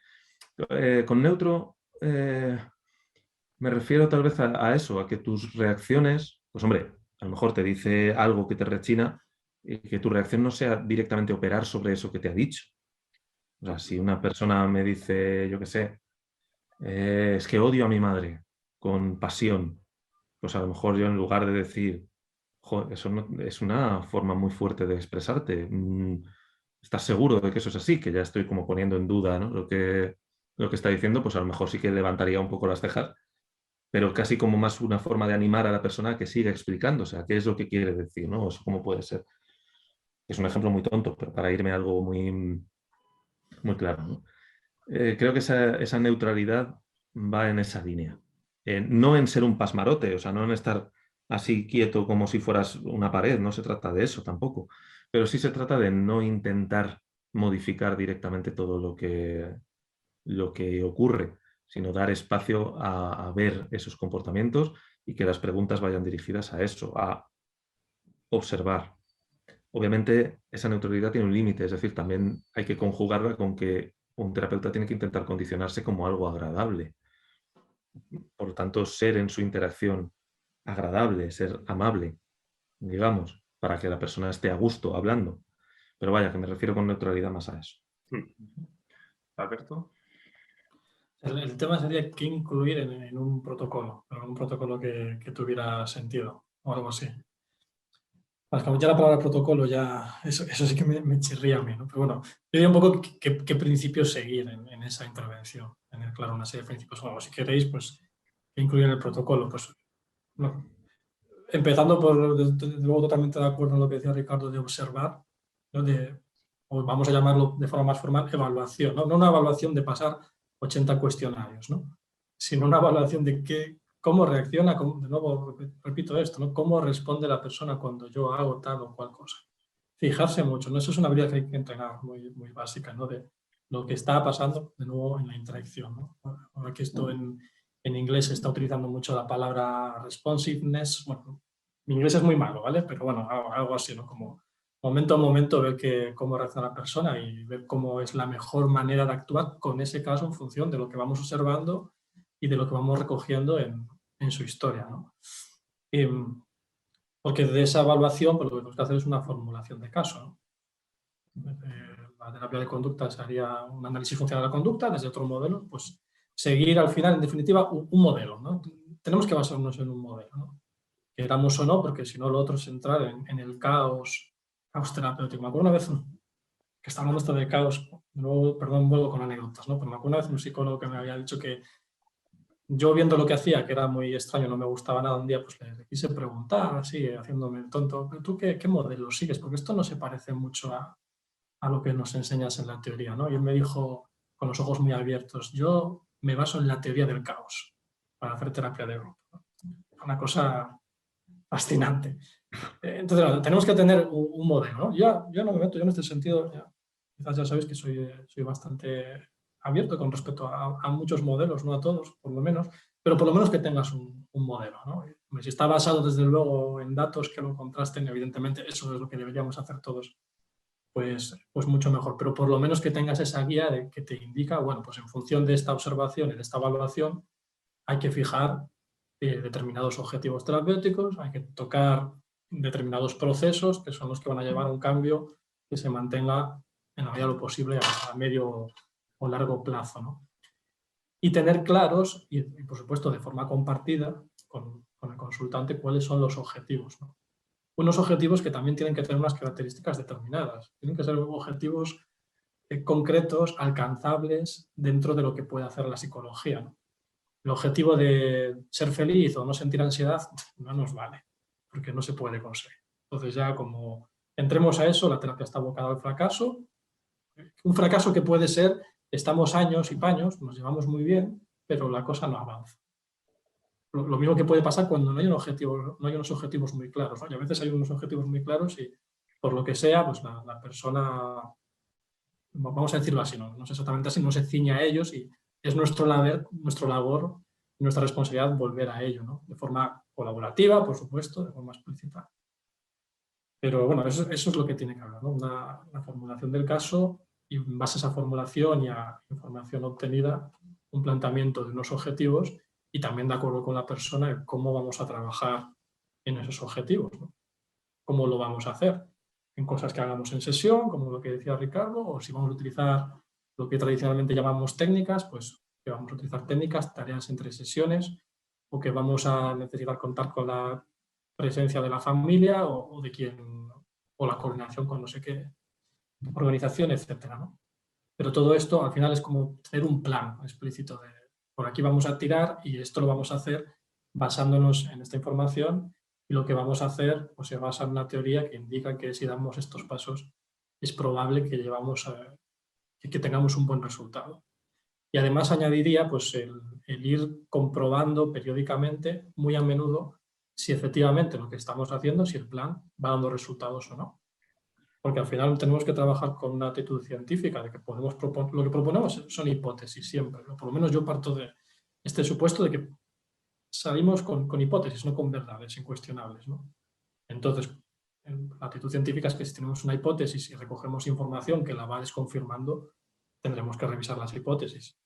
Con neutro me refiero tal vez a eso, a que tus reacciones, pues hombre, a lo mejor te dice algo que te rechina y que tu reacción no sea directamente operar sobre eso que te ha dicho. O sea, si una persona me dice, yo qué sé, es que odio a mi madre con pasión, pues a lo mejor yo en lugar de decir, joder, eso no, es una forma muy fuerte de expresarte. ¿Estás seguro de que eso es así? Que ya estoy como poniendo en duda, ¿no? Lo que está diciendo, pues a lo mejor sí que levantaría un poco las cejas, pero casi como más una forma de animar a la persona a que siga explicando, o sea, qué es lo que quiere decir, ¿no? Eso cómo puede ser. Es un ejemplo muy tonto, pero para irme a algo muy, muy claro, ¿no? Creo que esa neutralidad va en esa línea. No en ser un pasmarote, o sea, no en estar así quieto como si fueras una pared, no se trata de eso tampoco, pero sí se trata de no intentar modificar directamente todo lo que ocurre, sino dar espacio a ver esos comportamientos y que las preguntas vayan dirigidas a eso, a observar. Obviamente, esa neutralidad tiene un límite, es decir, también hay que conjugarla con que un terapeuta tiene que intentar condicionarse como algo agradable. Por lo tanto, ser en su interacción agradable, ser amable, digamos, para que la persona esté a gusto hablando. Pero vaya, que me refiero con neutralidad más a eso. Alberto. El tema sería qué incluir en un protocolo, pero un protocolo que tuviera sentido o algo así. Pues como ya la palabra protocolo, ya eso sí que me chirría a mí, ¿no? Pero bueno, yo diría un poco qué principios seguir en esa intervención, tener claro una serie de principios o algo. Si queréis, pues, ¿qué incluir en el protocolo? Pues, no. Empezando por, desde luego, totalmente de acuerdo en lo que decía Ricardo de observar, ¿no? O vamos a llamarlo de forma más formal, evaluación, ¿no? No una evaluación de pasar 80 cuestionarios, ¿no? Sino una evaluación de cómo reacciona, de nuevo repito esto, ¿no? Cómo responde la persona cuando yo hago tal o cual cosa. Fijarse mucho, ¿no? Eso es una habilidad que hay que entrenar muy, muy básica, ¿no? De lo que está pasando de nuevo en la interacción, ¿no? Ahora que esto en inglés se está utilizando mucho la palabra responsiveness. Bueno, mi inglés es muy malo, ¿vale? Pero bueno, algo así, ¿no? Como momento a momento ver cómo reacciona la persona y ver cómo es la mejor manera de actuar con ese caso en función de lo que vamos observando y de lo que vamos recogiendo en su historia, ¿no? Porque de esa evaluación, pues lo que tenemos que hacer es una formulación de caso, ¿no? la terapia de conducta se haría un análisis funcional de la conducta, desde otro modelo, pues seguir al final, en definitiva, un modelo, ¿no? Tenemos que basarnos en un modelo, ¿no? Queramos o no, porque si no lo otro es entrar en el caos terapéutico. Me acuerdo una vez que estaba hablando esto de caos, luego, perdón, vuelvo con anécdotas, ¿no? Pero me acuerdo una vez un psicólogo que me había dicho que yo viendo lo que hacía, que era muy extraño, no me gustaba nada, un día pues le quise preguntar, así, haciéndome el tonto, ¿tú qué modelo sigues? Porque esto no se parece mucho a lo que nos enseñas en la teoría, ¿no? Y él me dijo, con los ojos muy abiertos, yo me baso en la teoría del caos para hacer terapia de grupo, ¿no? Una cosa fascinante. Entonces, bueno, tenemos que tener un modelo, ¿no? Yo no me meto, yo en este sentido, quizás ya sabéis que soy bastante abierto con respecto a muchos modelos, no a todos, por lo menos, pero por lo menos que tengas un modelo, ¿no? Si está basado, desde luego, en datos que lo contrasten, evidentemente eso es lo que deberíamos hacer todos, pues mucho mejor, pero por lo menos que tengas esa guía que te indica, bueno, pues en función de esta observación y de esta evaluación hay que fijar determinados objetivos terapéuticos, hay que tocar determinados procesos que son los que van a llevar a un cambio que se mantenga en la medida de lo posible a medio o largo plazo, ¿no? Y tener claros, y por supuesto de forma compartida con el consultante, cuáles son los objetivos, ¿no? Unos objetivos que también tienen que tener unas características determinadas, tienen que ser objetivos concretos, alcanzables dentro de lo que puede hacer la psicología, ¿no? El objetivo de ser feliz o no sentir ansiedad no nos vale, porque no se puede conseguir. Entonces ya como entremos a eso, la terapia está abocada al fracaso. Un fracaso que puede ser, estamos años y paños, nos llevamos muy bien, pero la cosa no avanza. Lo mismo que puede pasar cuando no hay unos objetivos muy claros, ¿no? Y a veces hay unos objetivos muy claros y por lo que sea, pues la persona, vamos a decirlo así, no es exactamente así, no se ciña a ellos y es nuestra labor, nuestra responsabilidad volver a ello, ¿no? De forma colaborativa, por supuesto, de forma explícita. Pero bueno, eso es lo que tiene que haber, ¿no? Una formulación del caso y en base a esa formulación y a información obtenida, un planteamiento de unos objetivos y también de acuerdo con la persona en cómo vamos a trabajar en esos objetivos, ¿no? Cómo lo vamos a hacer, en cosas que hagamos en sesión, como lo que decía Ricardo, o si vamos a utilizar lo que tradicionalmente llamamos técnicas, pues que vamos a utilizar técnicas, tareas entre sesiones, o que vamos a necesitar contar con la presencia de la familia o de quien, o la coordinación con no sé qué organización, etcétera, ¿no? Pero todo esto al final es como tener un plan explícito de por aquí vamos a tirar y esto lo vamos a hacer basándonos en esta información y lo que vamos a hacer pues, se basa en una teoría que indica que si damos estos pasos es probable que tengamos un buen resultado. Y además añadiría pues, el ir comprobando periódicamente, muy a menudo, si efectivamente lo que estamos haciendo, si el plan va dando resultados o no. Porque al final tenemos que trabajar con una actitud científica de que lo que proponemos son hipótesis siempre, ¿no? Por lo menos yo parto de este supuesto de que salimos con hipótesis, no con verdades incuestionables, ¿no? Entonces, la actitud científica es que si tenemos una hipótesis y recogemos información que la va desconfirmando, tendremos que revisar las hipótesis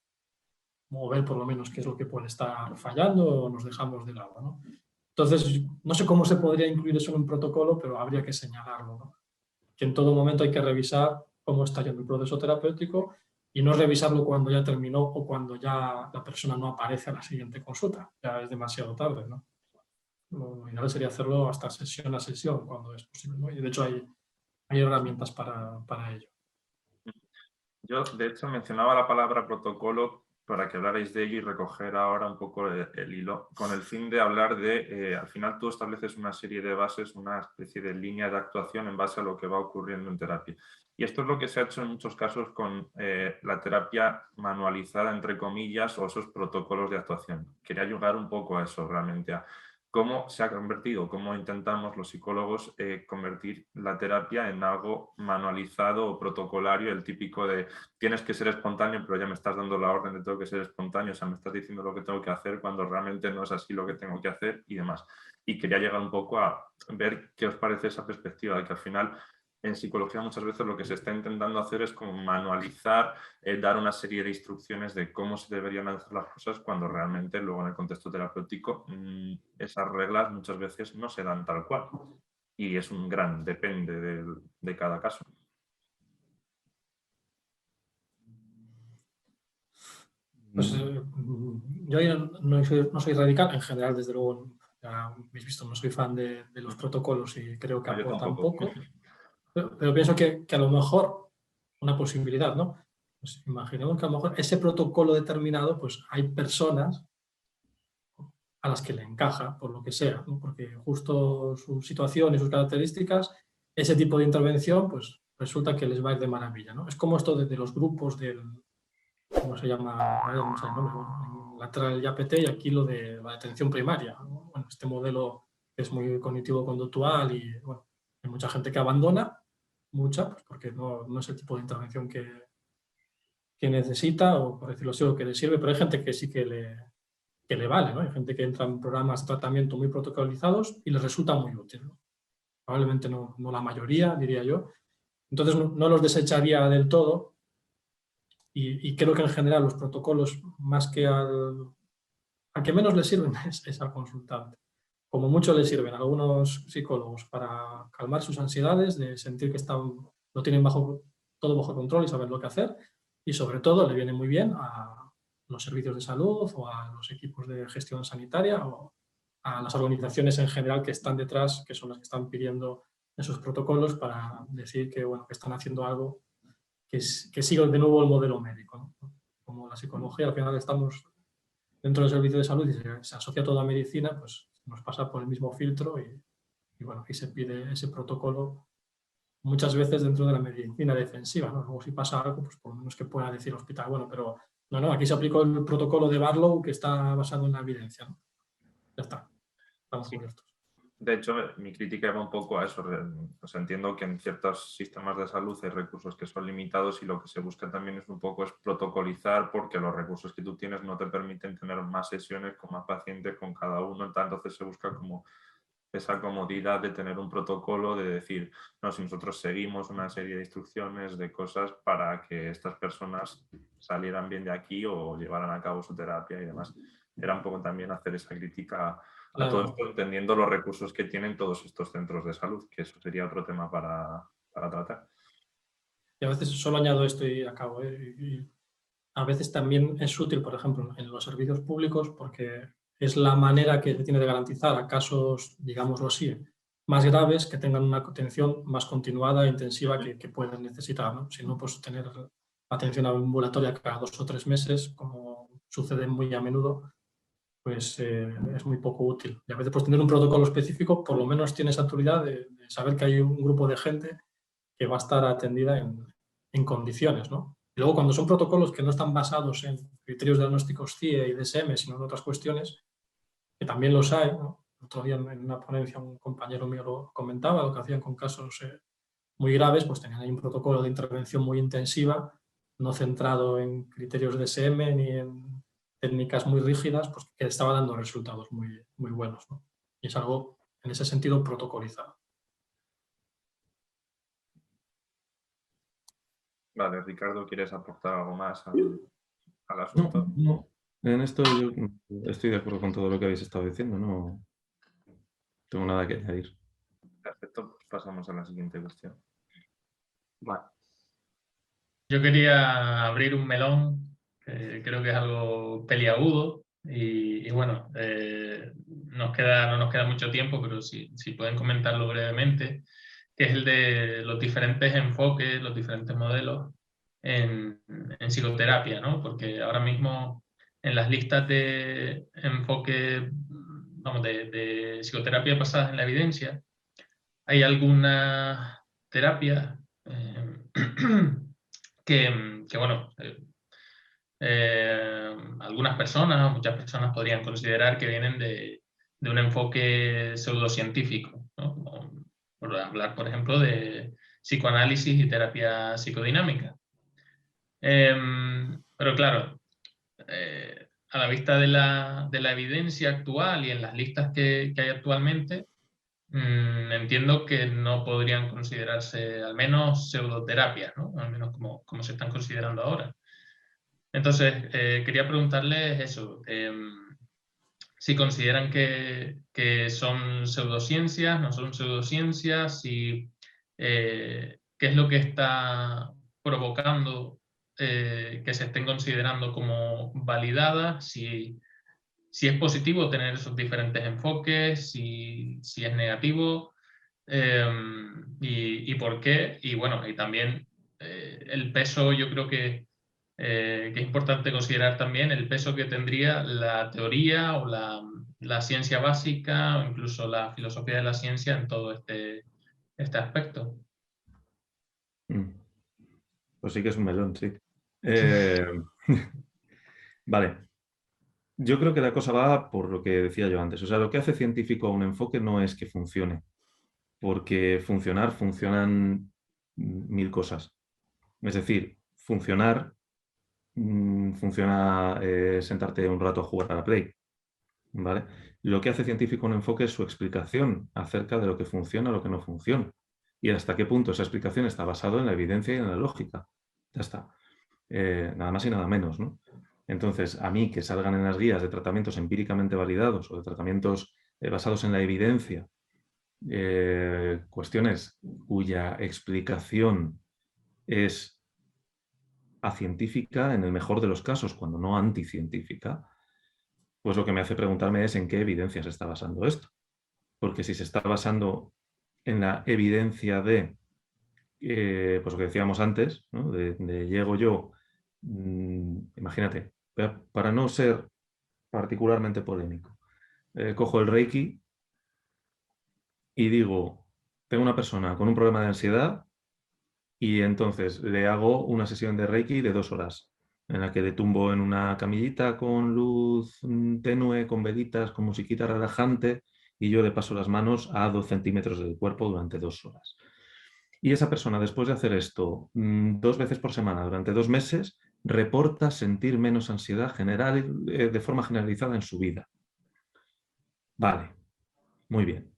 o ver por lo menos qué es lo que puede estar fallando o nos dejamos de lado, ¿no? Entonces, no sé cómo se podría incluir eso en un protocolo, pero habría que señalarlo, ¿no? Que en todo momento hay que revisar cómo está yendo el proceso terapéutico y no revisarlo cuando ya terminó o cuando ya la persona no aparece a la siguiente consulta. Ya es demasiado tarde, ¿no? Lo ideal sería hacerlo hasta sesión a sesión cuando es posible, ¿no? Y de hecho hay herramientas para ello. Yo, de hecho, mencionaba la palabra protocolo para que hablarais de ello y recoger ahora un poco el hilo, con el fin de hablar de, al final tú estableces una serie de bases, una especie de línea de actuación en base a lo que va ocurriendo en terapia. Y esto es lo que se ha hecho en muchos casos con la terapia manualizada, entre comillas, o esos protocolos de actuación. Quería llegar un poco a eso realmente, a cómo se ha convertido, cómo intentamos los psicólogos convertir la terapia en algo manualizado o protocolario, el típico de tienes que ser espontáneo, pero ya me estás dando la orden de tengo que ser espontáneo, o sea, me estás diciendo lo que tengo que hacer cuando realmente no es así lo que tengo que hacer y demás. Y quería llegar un poco a ver qué os parece esa perspectiva, de que al final en psicología muchas veces lo que se está intentando hacer es como manualizar, dar una serie de instrucciones de cómo se deberían hacer las cosas cuando realmente luego en el contexto terapéutico esas reglas muchas veces no se dan tal cual. Y es un gran depende de cada caso. Pues yo no soy radical, en general, desde luego, ya habéis visto, no soy fan de los protocolos y creo que yo aportan tampoco. poco, pero pienso que a lo mejor una posibilidad, ¿no? Pues imaginemos que a lo mejor ese protocolo determinado, pues hay personas a las que le encaja, por lo que sea, ¿no? Porque justo su situación y sus características, ese tipo de intervención, pues resulta que les va a ir de maravilla, ¿no? Es como esto de los grupos del, ¿cómo se llama? No sé el nombre, bueno, en lateral YAPT y aquí lo de la atención primaria, ¿no? Bueno, este modelo que es muy cognitivo-conductual y bueno, hay mucha gente que abandona, mucha, pues porque no es el tipo de intervención que necesita o por decirlo así, o que le sirve, pero hay gente que sí que le vale, ¿no? Hay gente que entra en programas de tratamiento muy protocolizados y les resulta muy útil, ¿no? Probablemente no la mayoría, diría yo. Entonces no los desecharía del todo y creo que en general los protocolos, más que al que menos le sirven es al consultante. Como mucho le sirven a algunos psicólogos para calmar sus ansiedades, de sentir que lo tienen todo bajo control y saber lo que hacer, y sobre todo le viene muy bien a los servicios de salud o a los equipos de gestión sanitaria o a las organizaciones en general que están detrás, que son las que están pidiendo esos protocolos para decir que, bueno, que están haciendo algo que siga de nuevo el modelo médico, ¿no? Como la psicología, al final estamos dentro del servicio de salud y se asocia toda a medicina, pues nos pasa por el mismo filtro y bueno, aquí se pide ese protocolo muchas veces dentro de la medicina defensiva, ¿no? Luego si pasa algo, pues por lo menos que pueda decir el hospital, bueno, pero no, aquí se aplicó el protocolo de Barlow que está basado en la evidencia, ¿no? Ya está, estamos Sí. cubiertos. De hecho, mi crítica va un poco a eso. O sea, entiendo que en ciertos sistemas de salud hay recursos que son limitados y lo que se busca también es un poco protocolizar porque los recursos que tú tienes no te permiten tener más sesiones con más pacientes con cada uno. Entonces se busca como esa comodidad de tener un protocolo, de decir, no, si nosotros seguimos una serie de instrucciones, de cosas para que estas personas salieran bien de aquí o llevaran a cabo su terapia y demás. Era un poco también hacer esa crítica a todo esto, entendiendo los recursos que tienen todos estos centros de salud, que eso sería otro tema para tratar. Y a veces solo añado esto y acabo, y a veces también es útil, por ejemplo, en los servicios públicos, porque es la manera que se tiene de garantizar a casos, digámoslo así, más graves, que tengan una atención más continuada e intensiva que pueden necesitar, ¿no? Si no, pues tener atención ambulatoria cada 2 o 3 meses, como sucede muy a menudo, pues es muy poco útil. Y a veces, pues tener un protocolo específico, por lo menos tienes autoridad de saber que hay un grupo de gente que va a estar atendida en condiciones, ¿no? Y luego, cuando son protocolos que no están basados en criterios diagnósticos CIE y DSM, sino en otras cuestiones, que también los hay, ¿no? El otro día en una ponencia un compañero mío lo comentaba, lo que hacían con casos muy graves, pues tenían ahí un protocolo de intervención muy intensiva, no centrado en criterios DSM ni en técnicas muy rígidas, pues que estaba dando resultados muy, muy buenos, ¿no? Y es algo, en ese sentido, protocolizado. Vale, Ricardo, ¿quieres aportar algo más al asunto? No. En esto yo estoy de acuerdo con todo lo que habéis estado diciendo, no tengo nada que añadir. Perfecto, pues pasamos a la siguiente cuestión. Vale. Yo quería abrir un melón, que creo que es algo peliagudo, y bueno, no nos queda mucho tiempo, pero si pueden comentarlo brevemente, que es el de los diferentes enfoques, los diferentes modelos en psicoterapia, ¿no? Porque ahora mismo en las listas de enfoque, vamos, de psicoterapia basadas en la evidencia, hay algunas terapias que bueno, algunas personas, muchas personas podrían considerar que vienen de un enfoque pseudocientífico, ¿no? Por hablar, por ejemplo, de psicoanálisis y terapia psicodinámica. Pero claro, a la vista de la evidencia actual y en las listas que hay actualmente, entiendo que no podrían considerarse al menos pseudoterapias, ¿no? Al menos como se están considerando ahora. Entonces, quería preguntarles eso, si consideran que son pseudociencias, no son pseudociencias, qué es lo que está provocando que se estén considerando como validadas, si es positivo tener esos diferentes enfoques, si es negativo, y por qué. Y bueno, y también el peso, yo creo que es importante considerar también el peso que tendría la teoría o la ciencia básica o incluso la filosofía de la ciencia en todo este aspecto. Pues sí que es un melón, sí. Vale. Yo creo que la cosa va por lo que decía yo antes. O sea, lo que hace científico a un enfoque no es que funcione, porque funcionan 1000 cosas. Es decir, funciona sentarte un rato a jugar a la Play, ¿vale? Lo que hace científico un enfoque es su explicación acerca de lo que funciona, lo que no funciona, y hasta qué punto esa explicación está basada en la evidencia y en la lógica. Ya está. Nada más y nada menos, ¿no? Entonces, a mí que salgan en las guías de tratamientos empíricamente validados o de tratamientos basados en la evidencia, cuestiones cuya explicación es acientífica en el mejor de los casos, cuando no anticientífica, pues lo que me hace preguntarme es en qué evidencia se está basando esto. Porque si se está basando en la evidencia de, pues lo que decíamos antes, ¿no? de llego yo, imagínate, para no ser particularmente polémico, cojo el Reiki y digo, tengo una persona con un problema de ansiedad y entonces le hago una sesión de Reiki de 2 horas, en la que le tumbo en una camillita con luz tenue, con velitas, con musiquita relajante, y yo le paso las manos a 2 centímetros del cuerpo durante 2 horas. Y esa persona, después de hacer esto 2 veces por semana durante 2 meses, reporta sentir menos ansiedad general, de forma generalizada en su vida. Vale, muy bien.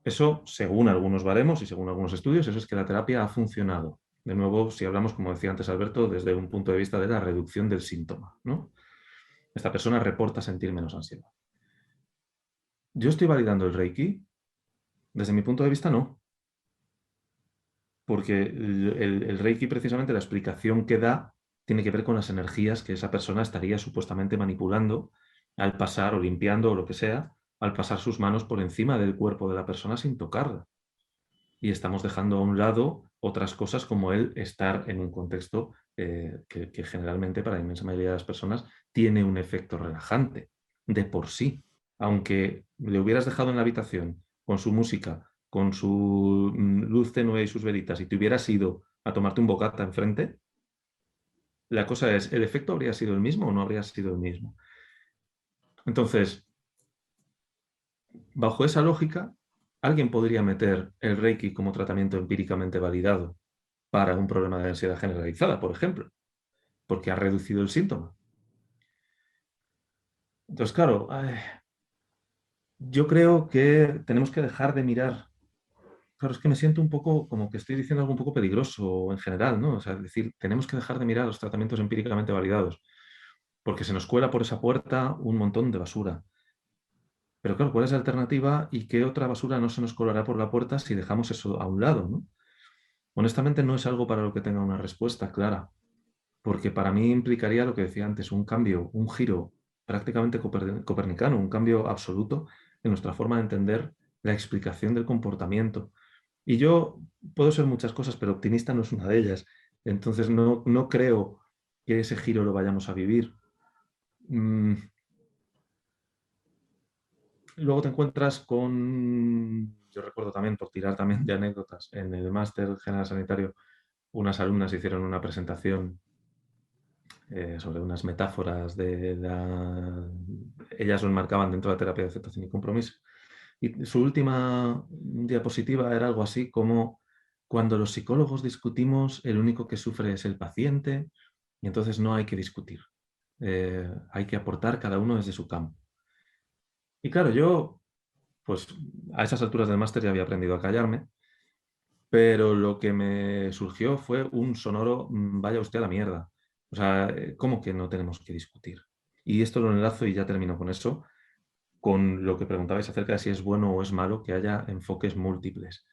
Eso, según algunos baremos y según algunos estudios, eso es que la terapia ha funcionado. De nuevo, si hablamos, como decía antes Alberto, desde un punto de vista de la reducción del síntoma, ¿no? Esta persona reporta sentir menos ansiedad. ¿Yo estoy validando el Reiki? Desde mi punto de vista, no. Porque el Reiki, precisamente, la explicación que da tiene que ver con las energías que esa persona estaría supuestamente manipulando al pasar o limpiando o lo que sea, al pasar sus manos por encima del cuerpo de la persona sin tocarla. Y estamos dejando a un lado otras cosas como el estar en un contexto que generalmente para la inmensa mayoría de las personas tiene un efecto relajante de por sí. Aunque le hubieras dejado en la habitación con su música, con su luz tenue y sus velitas y te hubieras ido a tomarte un bocata enfrente, la cosa es, ¿el efecto habría sido el mismo o no habría sido el mismo? Entonces, bajo esa lógica, alguien podría meter el Reiki como tratamiento empíricamente validado para un problema de ansiedad generalizada, por ejemplo, porque ha reducido el síntoma. Entonces, claro, yo creo que tenemos que dejar de mirar. Claro, es que me siento un poco como que estoy diciendo algo un poco peligroso en general, ¿no? O sea, es decir, tenemos que dejar de mirar los tratamientos empíricamente validados, porque se nos cuela por esa puerta un montón de basura. Pero claro, ¿cuál es la alternativa y qué otra basura no se nos colará por la puerta si dejamos eso a un lado, ¿no? Honestamente no es algo para lo que tenga una respuesta clara, porque para mí implicaría lo que decía antes, un cambio, un giro prácticamente copernicano, un cambio absoluto en nuestra forma de entender la explicación del comportamiento. Y yo puedo ser muchas cosas, pero optimista no es una de ellas. Entonces no creo que ese giro lo vayamos a vivir. Luego te encuentras con, yo recuerdo también, por tirar también de anécdotas, en el máster general sanitario, unas alumnas hicieron una presentación sobre unas metáforas ellas lo enmarcaban dentro de la terapia de aceptación y compromiso. Y su última diapositiva era algo así como: cuando los psicólogos discutimos, el único que sufre es el paciente y entonces no hay que discutir. Hay que aportar cada uno desde su campo. Y claro, yo, pues a esas alturas del máster ya había aprendido a callarme, pero lo que me surgió fue un sonoro vaya usted a la mierda. O sea, ¿cómo que no tenemos que discutir? Y esto lo enlazo y ya termino con eso, con lo que preguntabais acerca de si es bueno o es malo que haya enfoques múltiples.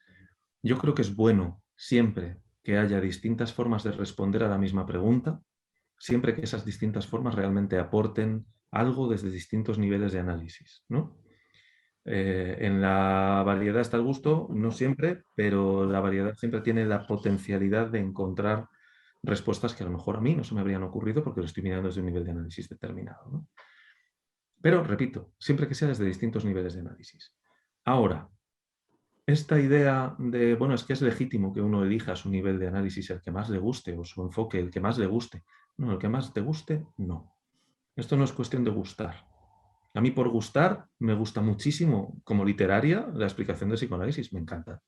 Yo creo que es bueno siempre que haya distintas formas de responder a la misma pregunta, siempre que esas distintas formas realmente aporten algo desde distintos niveles de análisis, ¿no? En la variedad está el gusto, no siempre, pero la variedad siempre tiene la potencialidad de encontrar respuestas que a lo mejor a mí no se me habrían ocurrido porque lo estoy mirando desde un nivel de análisis determinado, ¿no? Pero, repito, siempre que sea desde distintos niveles de análisis. Ahora, esta idea de, bueno, es que es legítimo que uno elija su nivel de análisis el que más le guste o su enfoque el que más le guste. No, el que más te guste, no. Esto no es cuestión de gustar. A mí por gustar me gusta muchísimo como literaria la explicación de psicoanálisis, me encanta.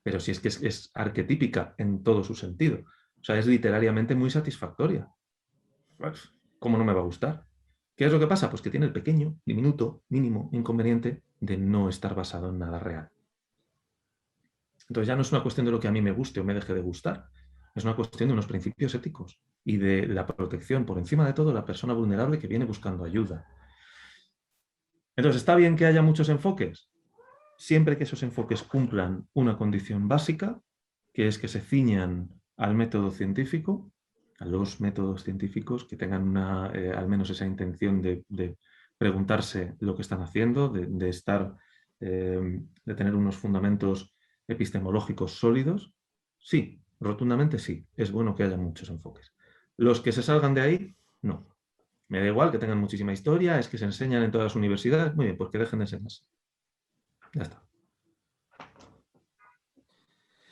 Pero si es que es arquetípica en todo su sentido. O sea, es literariamente muy satisfactoria. Pues, ¿cómo no me va a gustar? ¿Qué es lo que pasa? Pues que tiene el pequeño, diminuto, mínimo inconveniente de no estar basado en nada real. Entonces ya no es una cuestión de lo que a mí me guste o me deje de gustar, es una cuestión de unos principios éticos y de la protección, por encima de todo, de la persona vulnerable que viene buscando ayuda. Entonces, ¿está bien que haya muchos enfoques? Siempre que esos enfoques cumplan una condición básica, que es que se ciñan al método científico, a los métodos científicos, que tengan al menos esa intención de preguntarse lo que están haciendo, de tener unos fundamentos epistemológicos sólidos. Sí, rotundamente sí, es bueno que haya muchos enfoques. Los que se salgan de ahí, no. Me da igual que tengan muchísima historia, es que se enseñan en todas las universidades, muy bien, pues que dejen de enseñarse. Ya está.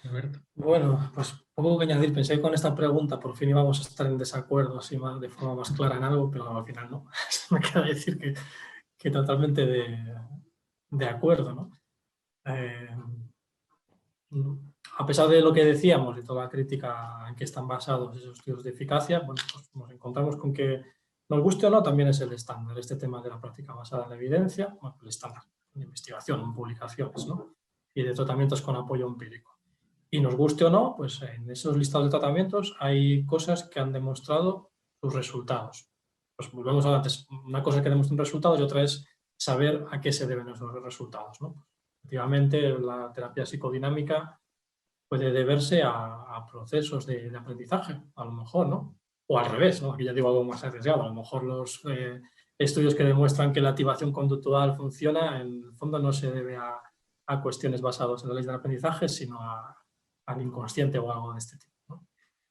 Alberto. Bueno, pues poco que añadir. Pensé que con esta pregunta por fin íbamos a estar en desacuerdo así de forma más clara en algo, pero al final no. Me queda decir que totalmente de acuerdo, ¿no? A pesar de lo que decíamos, de toda la crítica en que están basados esos estudios de eficacia, bueno, pues nos encontramos con que, nos guste o no, también es el estándar, este tema de la práctica basada en la evidencia, bueno, el estándar de investigación, en publicaciones, ¿no? Y de tratamientos con apoyo empírico. Y nos guste o no, pues en esos listados de tratamientos hay cosas que han demostrado sus resultados. Pues volvemos a antes, una cosa que demuestra un resultado y otra es saber a qué se deben esos resultados, ¿no? Efectivamente, la terapia psicodinámica puede deberse a procesos de aprendizaje, a lo mejor, ¿no? O al revés, ¿no? Aquí ya digo algo más arriesgado. A lo mejor los estudios que demuestran que la activación conductual funciona, en el fondo no se debe a cuestiones basadas en la ley del aprendizaje, sino al inconsciente o algo de este tipo, ¿no?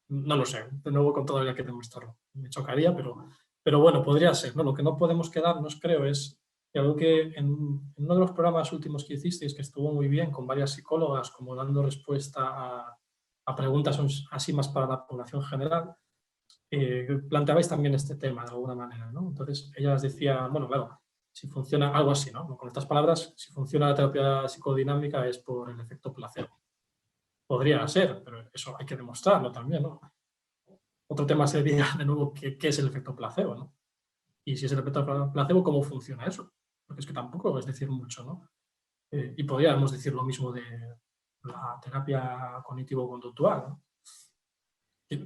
No lo sé, de nuevo con todavía que demostrarlo. Me chocaría, pero bueno, podría ser, ¿no? Lo que no podemos quedarnos, creo, es y algo que en uno de los programas últimos que hicisteis, que estuvo muy bien, con varias psicólogas, como dando respuesta a preguntas así más para la población general, planteabais también este tema de alguna manera, ¿no? Entonces, ellas decían, bueno, claro, si funciona algo así, ¿no? Con estas palabras, si funciona la terapia psicodinámica es por el efecto placebo. Podría ser, pero eso hay que demostrarlo también, ¿no? Otro tema sería, de nuevo, ¿qué es el efecto placebo, ¿no? Y si es el efecto placebo, ¿cómo funciona eso? Porque es que tampoco es decir mucho, ¿no? Y podríamos decir lo mismo de la terapia cognitivo-conductual, ¿no?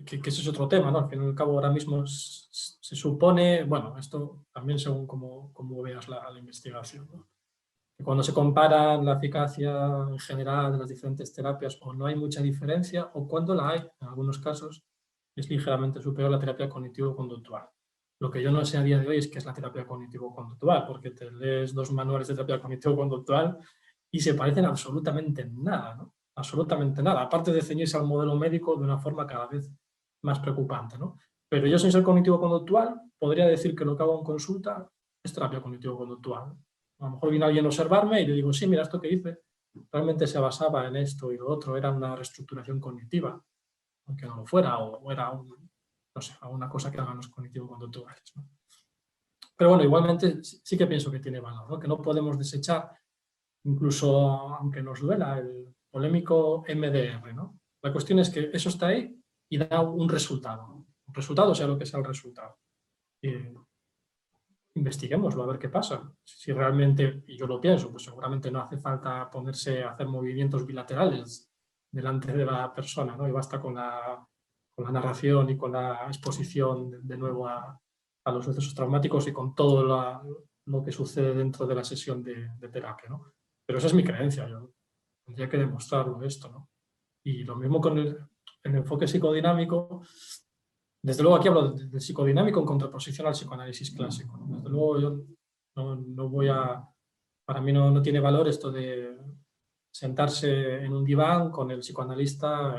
Que ese es otro tema, ¿no? Al fin y al cabo ahora mismo se supone, bueno, esto también según cómo veas la investigación, ¿no? Que cuando se compara la eficacia en general de las diferentes terapias o no hay mucha diferencia o cuando la hay, en algunos casos, es ligeramente superior a la terapia cognitivo-conductual. Lo que yo no sé a día de hoy es qué es la terapia cognitivo-conductual, porque te lees 2 manuales de terapia cognitivo-conductual y se parecen absolutamente en nada, ¿no? Absolutamente nada, aparte de ceñirse al modelo médico de una forma cada vez más preocupante, ¿no? Pero yo sin ser cognitivo-conductual podría decir que lo que hago en consulta es terapia cognitivo-conductual. A lo mejor viene alguien a observarme y le digo, sí, mira, esto que hice realmente se basaba en esto y lo otro, era una reestructuración cognitiva, aunque no lo fuera, o era no sé, alguna cosa que hagan los cognitivo-conductuales, ¿no? Pero bueno, igualmente sí que pienso que tiene valor, ¿no? Que no podemos desechar, incluso aunque nos duela, el polémico MDR, ¿no? La cuestión es que eso está ahí y da un resultado, ¿no? Un resultado sea lo que sea el resultado. Investiguémoslo, a ver qué pasa. Si realmente, y yo lo pienso, pues seguramente no hace falta ponerse a hacer movimientos bilaterales delante de la persona, ¿no? Y basta con la narración y con la exposición de nuevo a los sucesos traumáticos y con todo lo que sucede dentro de la sesión de terapia, ¿no? Pero esa es mi creencia, yo tendría que demostrarlo esto, ¿no? Y lo mismo el enfoque psicodinámico, desde luego aquí hablo del psicodinámico en contraposición al psicoanálisis clásico. Desde luego yo no voy a, para mí no tiene valor esto de sentarse en un diván con el psicoanalista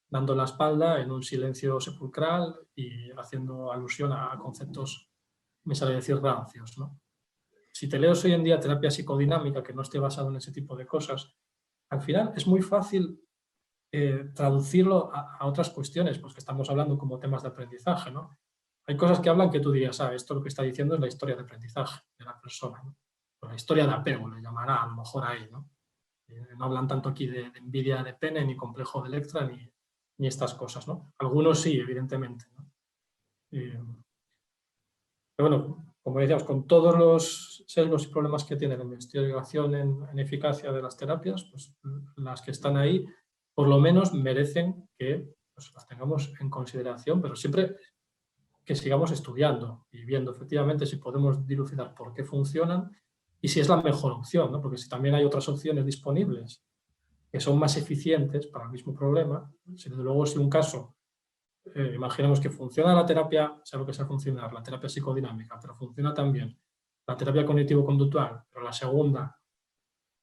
dando la espalda en un silencio sepulcral y haciendo alusión a conceptos, me sale decir, rancios, ¿no? Si te lees hoy en día terapia psicodinámica que no esté basado en ese tipo de cosas, al final es muy fácil traducirlo a otras cuestiones, pues que estamos hablando como temas de aprendizaje, ¿no? Hay cosas que hablan que tú dirías, esto lo que está diciendo es la historia de aprendizaje de la persona, ¿no? O la historia de apego, le llamará a lo mejor ahí, ¿no? No hablan tanto aquí de envidia de pene, ni complejo de Electra, ni estas cosas, ¿no? Algunos sí, evidentemente, ¿no? Pero bueno, como decíamos, con todos los sesgos y problemas que tiene la investigación en eficacia de las terapias, pues las que están ahí, por lo menos merecen que pues, las tengamos en consideración, pero siempre que sigamos estudiando y viendo efectivamente si podemos dilucidar por qué funcionan y si es la mejor opción, ¿no? Porque si también hay otras opciones disponibles que son más eficientes para el mismo problema, si desde luego si un caso, imaginemos que funciona la terapia, sea lo que sea funcionar, la terapia psicodinámica, pero funciona también la terapia cognitivo-conductual, pero la segunda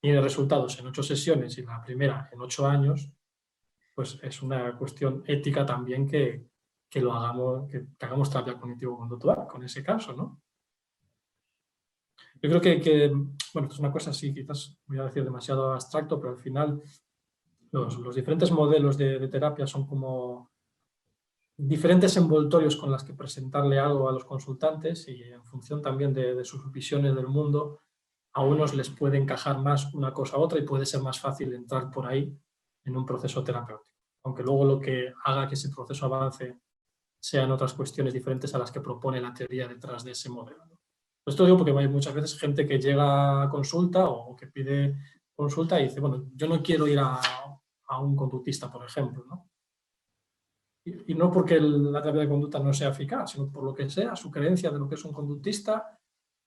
tiene resultados en 8 sesiones y la primera en 8 años, pues es una cuestión ética también que lo hagamos, que hagamos terapia cognitivo-conductual con ese caso, ¿no? Yo creo que bueno, esto es una cosa así, quizás voy a decir demasiado abstracto, pero al final los diferentes modelos de terapia son como diferentes envoltorios con las que presentarle algo a los consultantes y en función también de sus visiones del mundo, a unos les puede encajar más una cosa a otra y puede ser más fácil entrar por ahí en un proceso terapéutico. Aunque luego lo que haga que ese proceso avance sean otras cuestiones diferentes a las que propone la teoría detrás de ese modelo, ¿no? Esto digo porque hay muchas veces gente que llega a consulta o que pide consulta y dice, bueno, yo no quiero ir a un conductista, por ejemplo, ¿no? Y no porque la terapia de conducta no sea eficaz, sino por lo que sea, su creencia de lo que es un conductista,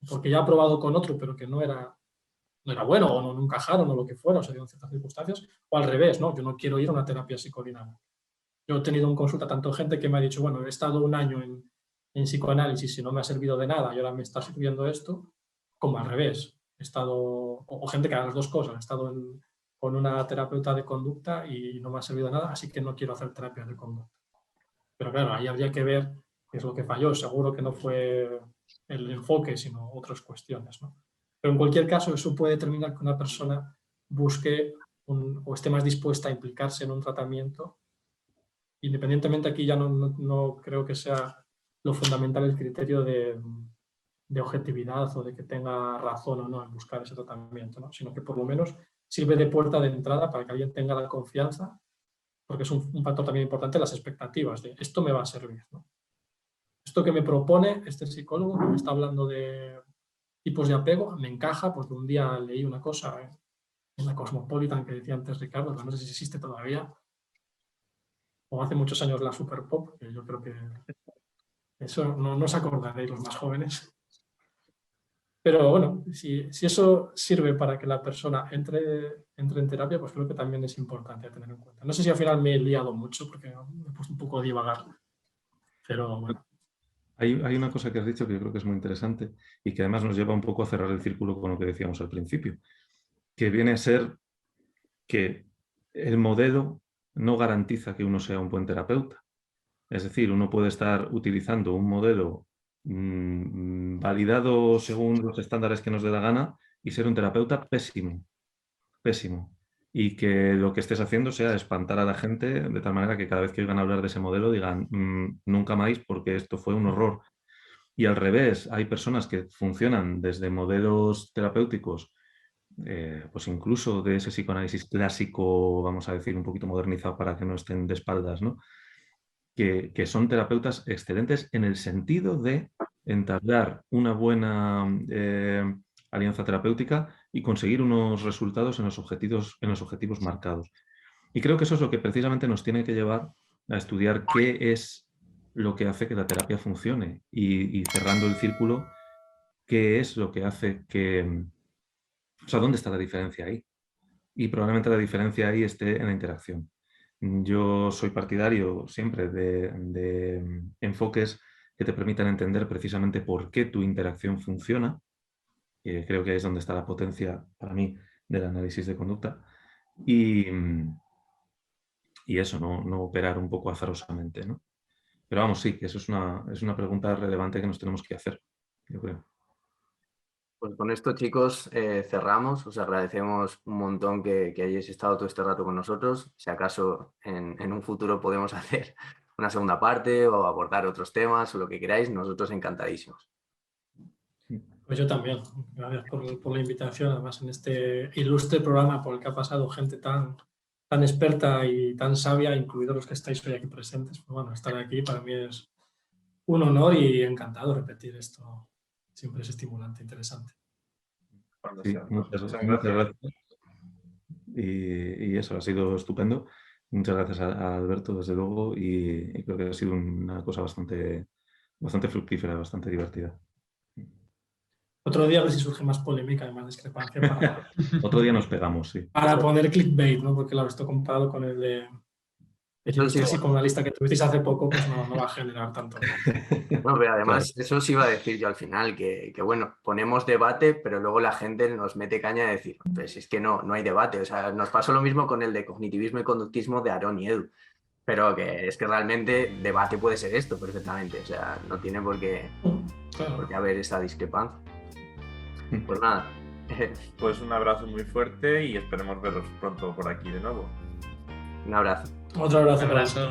porque ya ha probado con otro, pero que no era bueno, o no encajaron, o lo que fuera, o se dieron ciertas circunstancias, o al revés, ¿no? Yo no quiero ir a una terapia psicodinámica. Yo he tenido en consulta tanto gente que me ha dicho, bueno, he estado un año en psicoanálisis y no me ha servido de nada y ahora me está sirviendo esto, como al revés. He estado, o gente que haga las dos cosas, he estado con una terapeuta de conducta y no me ha servido de nada, así que no quiero hacer terapia de conducta. Pero claro, ahí habría que ver qué es lo que falló. Seguro que no fue el enfoque, sino otras cuestiones, ¿no? Pero en cualquier caso, eso puede determinar que una persona busque o esté más dispuesta a implicarse en un tratamiento. Independientemente, aquí ya no creo que sea lo fundamental el criterio de objetividad o de que tenga razón o no en buscar ese tratamiento, ¿no? Sino que por lo menos sirve de puerta de entrada para que alguien tenga la confianza, porque es un factor también importante, las expectativas de esto me va a servir, ¿no? Esto que me propone este psicólogo que me está hablando de tipos de apego me encaja, porque un día leí una cosa en la Cosmopolitan que decía antes Ricardo, que no sé si existe todavía, o hace muchos años la Super Pop, que yo creo que eso no os acordaréis los más jóvenes. Pero bueno, si eso sirve para que la persona entre en terapia, pues creo que también es importante tener en cuenta. No sé si al final me he liado mucho porque me he puesto un poco a divagar, pero bueno. Hay una cosa que has dicho que yo creo que es muy interesante y que además nos lleva un poco a cerrar el círculo con lo que decíamos al principio, que viene a ser que el modelo no garantiza que uno sea un buen terapeuta. Es decir, uno puede estar utilizando un modelo validado según los estándares que nos dé la gana y ser un terapeuta pésimo, pésimo. Y que lo que estés haciendo sea espantar a la gente de tal manera que cada vez que oigan hablar de ese modelo digan nunca más porque esto fue un horror. Y al revés, hay personas que funcionan desde modelos terapéuticos, pues incluso de ese psicoanálisis clásico, vamos a decir, un poquito modernizado para que no estén de espaldas, ¿no? Que son terapeutas excelentes en el sentido de entablar una buena alianza terapéutica y conseguir unos resultados en los objetivos marcados. Y creo que eso es lo que precisamente nos tiene que llevar a estudiar qué es lo que hace que la terapia funcione y cerrando el círculo, qué es lo que hace que... O sea, ¿dónde está la diferencia ahí? Y probablemente la diferencia ahí esté en la interacción. Yo soy partidario siempre de enfoques que te permitan entender precisamente por qué tu interacción funciona. Creo que ahí es donde está la potencia, para mí, del análisis de conducta. Y eso, no operar un poco azarosamente, ¿no? Pero vamos, sí, que eso es una pregunta relevante que nos tenemos que hacer, yo creo. Pues con esto, chicos, cerramos. Os agradecemos un montón que hayáis estado todo este rato con nosotros. Si acaso en un futuro podemos hacer una segunda parte o abordar otros temas o lo que queráis, nosotros encantadísimos. Pues yo también. Gracias por la invitación, además en este ilustre programa por el que ha pasado gente tan experta y tan sabia, incluidos los que estáis hoy aquí presentes. Pues bueno, estar aquí para mí es un honor y encantado repetir esto. Siempre es estimulante, interesante. Sí, muchas gracias. Y eso ha sido estupendo. Muchas gracias a Alberto, desde luego, y creo que ha sido una cosa bastante fructífera, bastante divertida. Otro día a ver si surge más polémica y más discrepancia Otro día nos pegamos, sí. Para poner clickbait, ¿no? Porque claro, esto comparado con el de psicoanalista que tuvisteis hace poco, pues no va a generar tanto. No, pero además, Claro. eso os iba a decir yo al final, que bueno, ponemos debate, pero luego la gente nos mete caña de decir, pues es que no hay debate. O sea, nos pasó lo mismo con el de cognitivismo y conductismo de Aaron y Edu. Pero que es que realmente debate puede ser esto perfectamente. O sea, no tiene por qué haber esa discrepancia. Pues nada. Pues un abrazo muy fuerte y esperemos veros pronto por aquí de nuevo. Un abrazo. Otro abrazo. Un abrazo.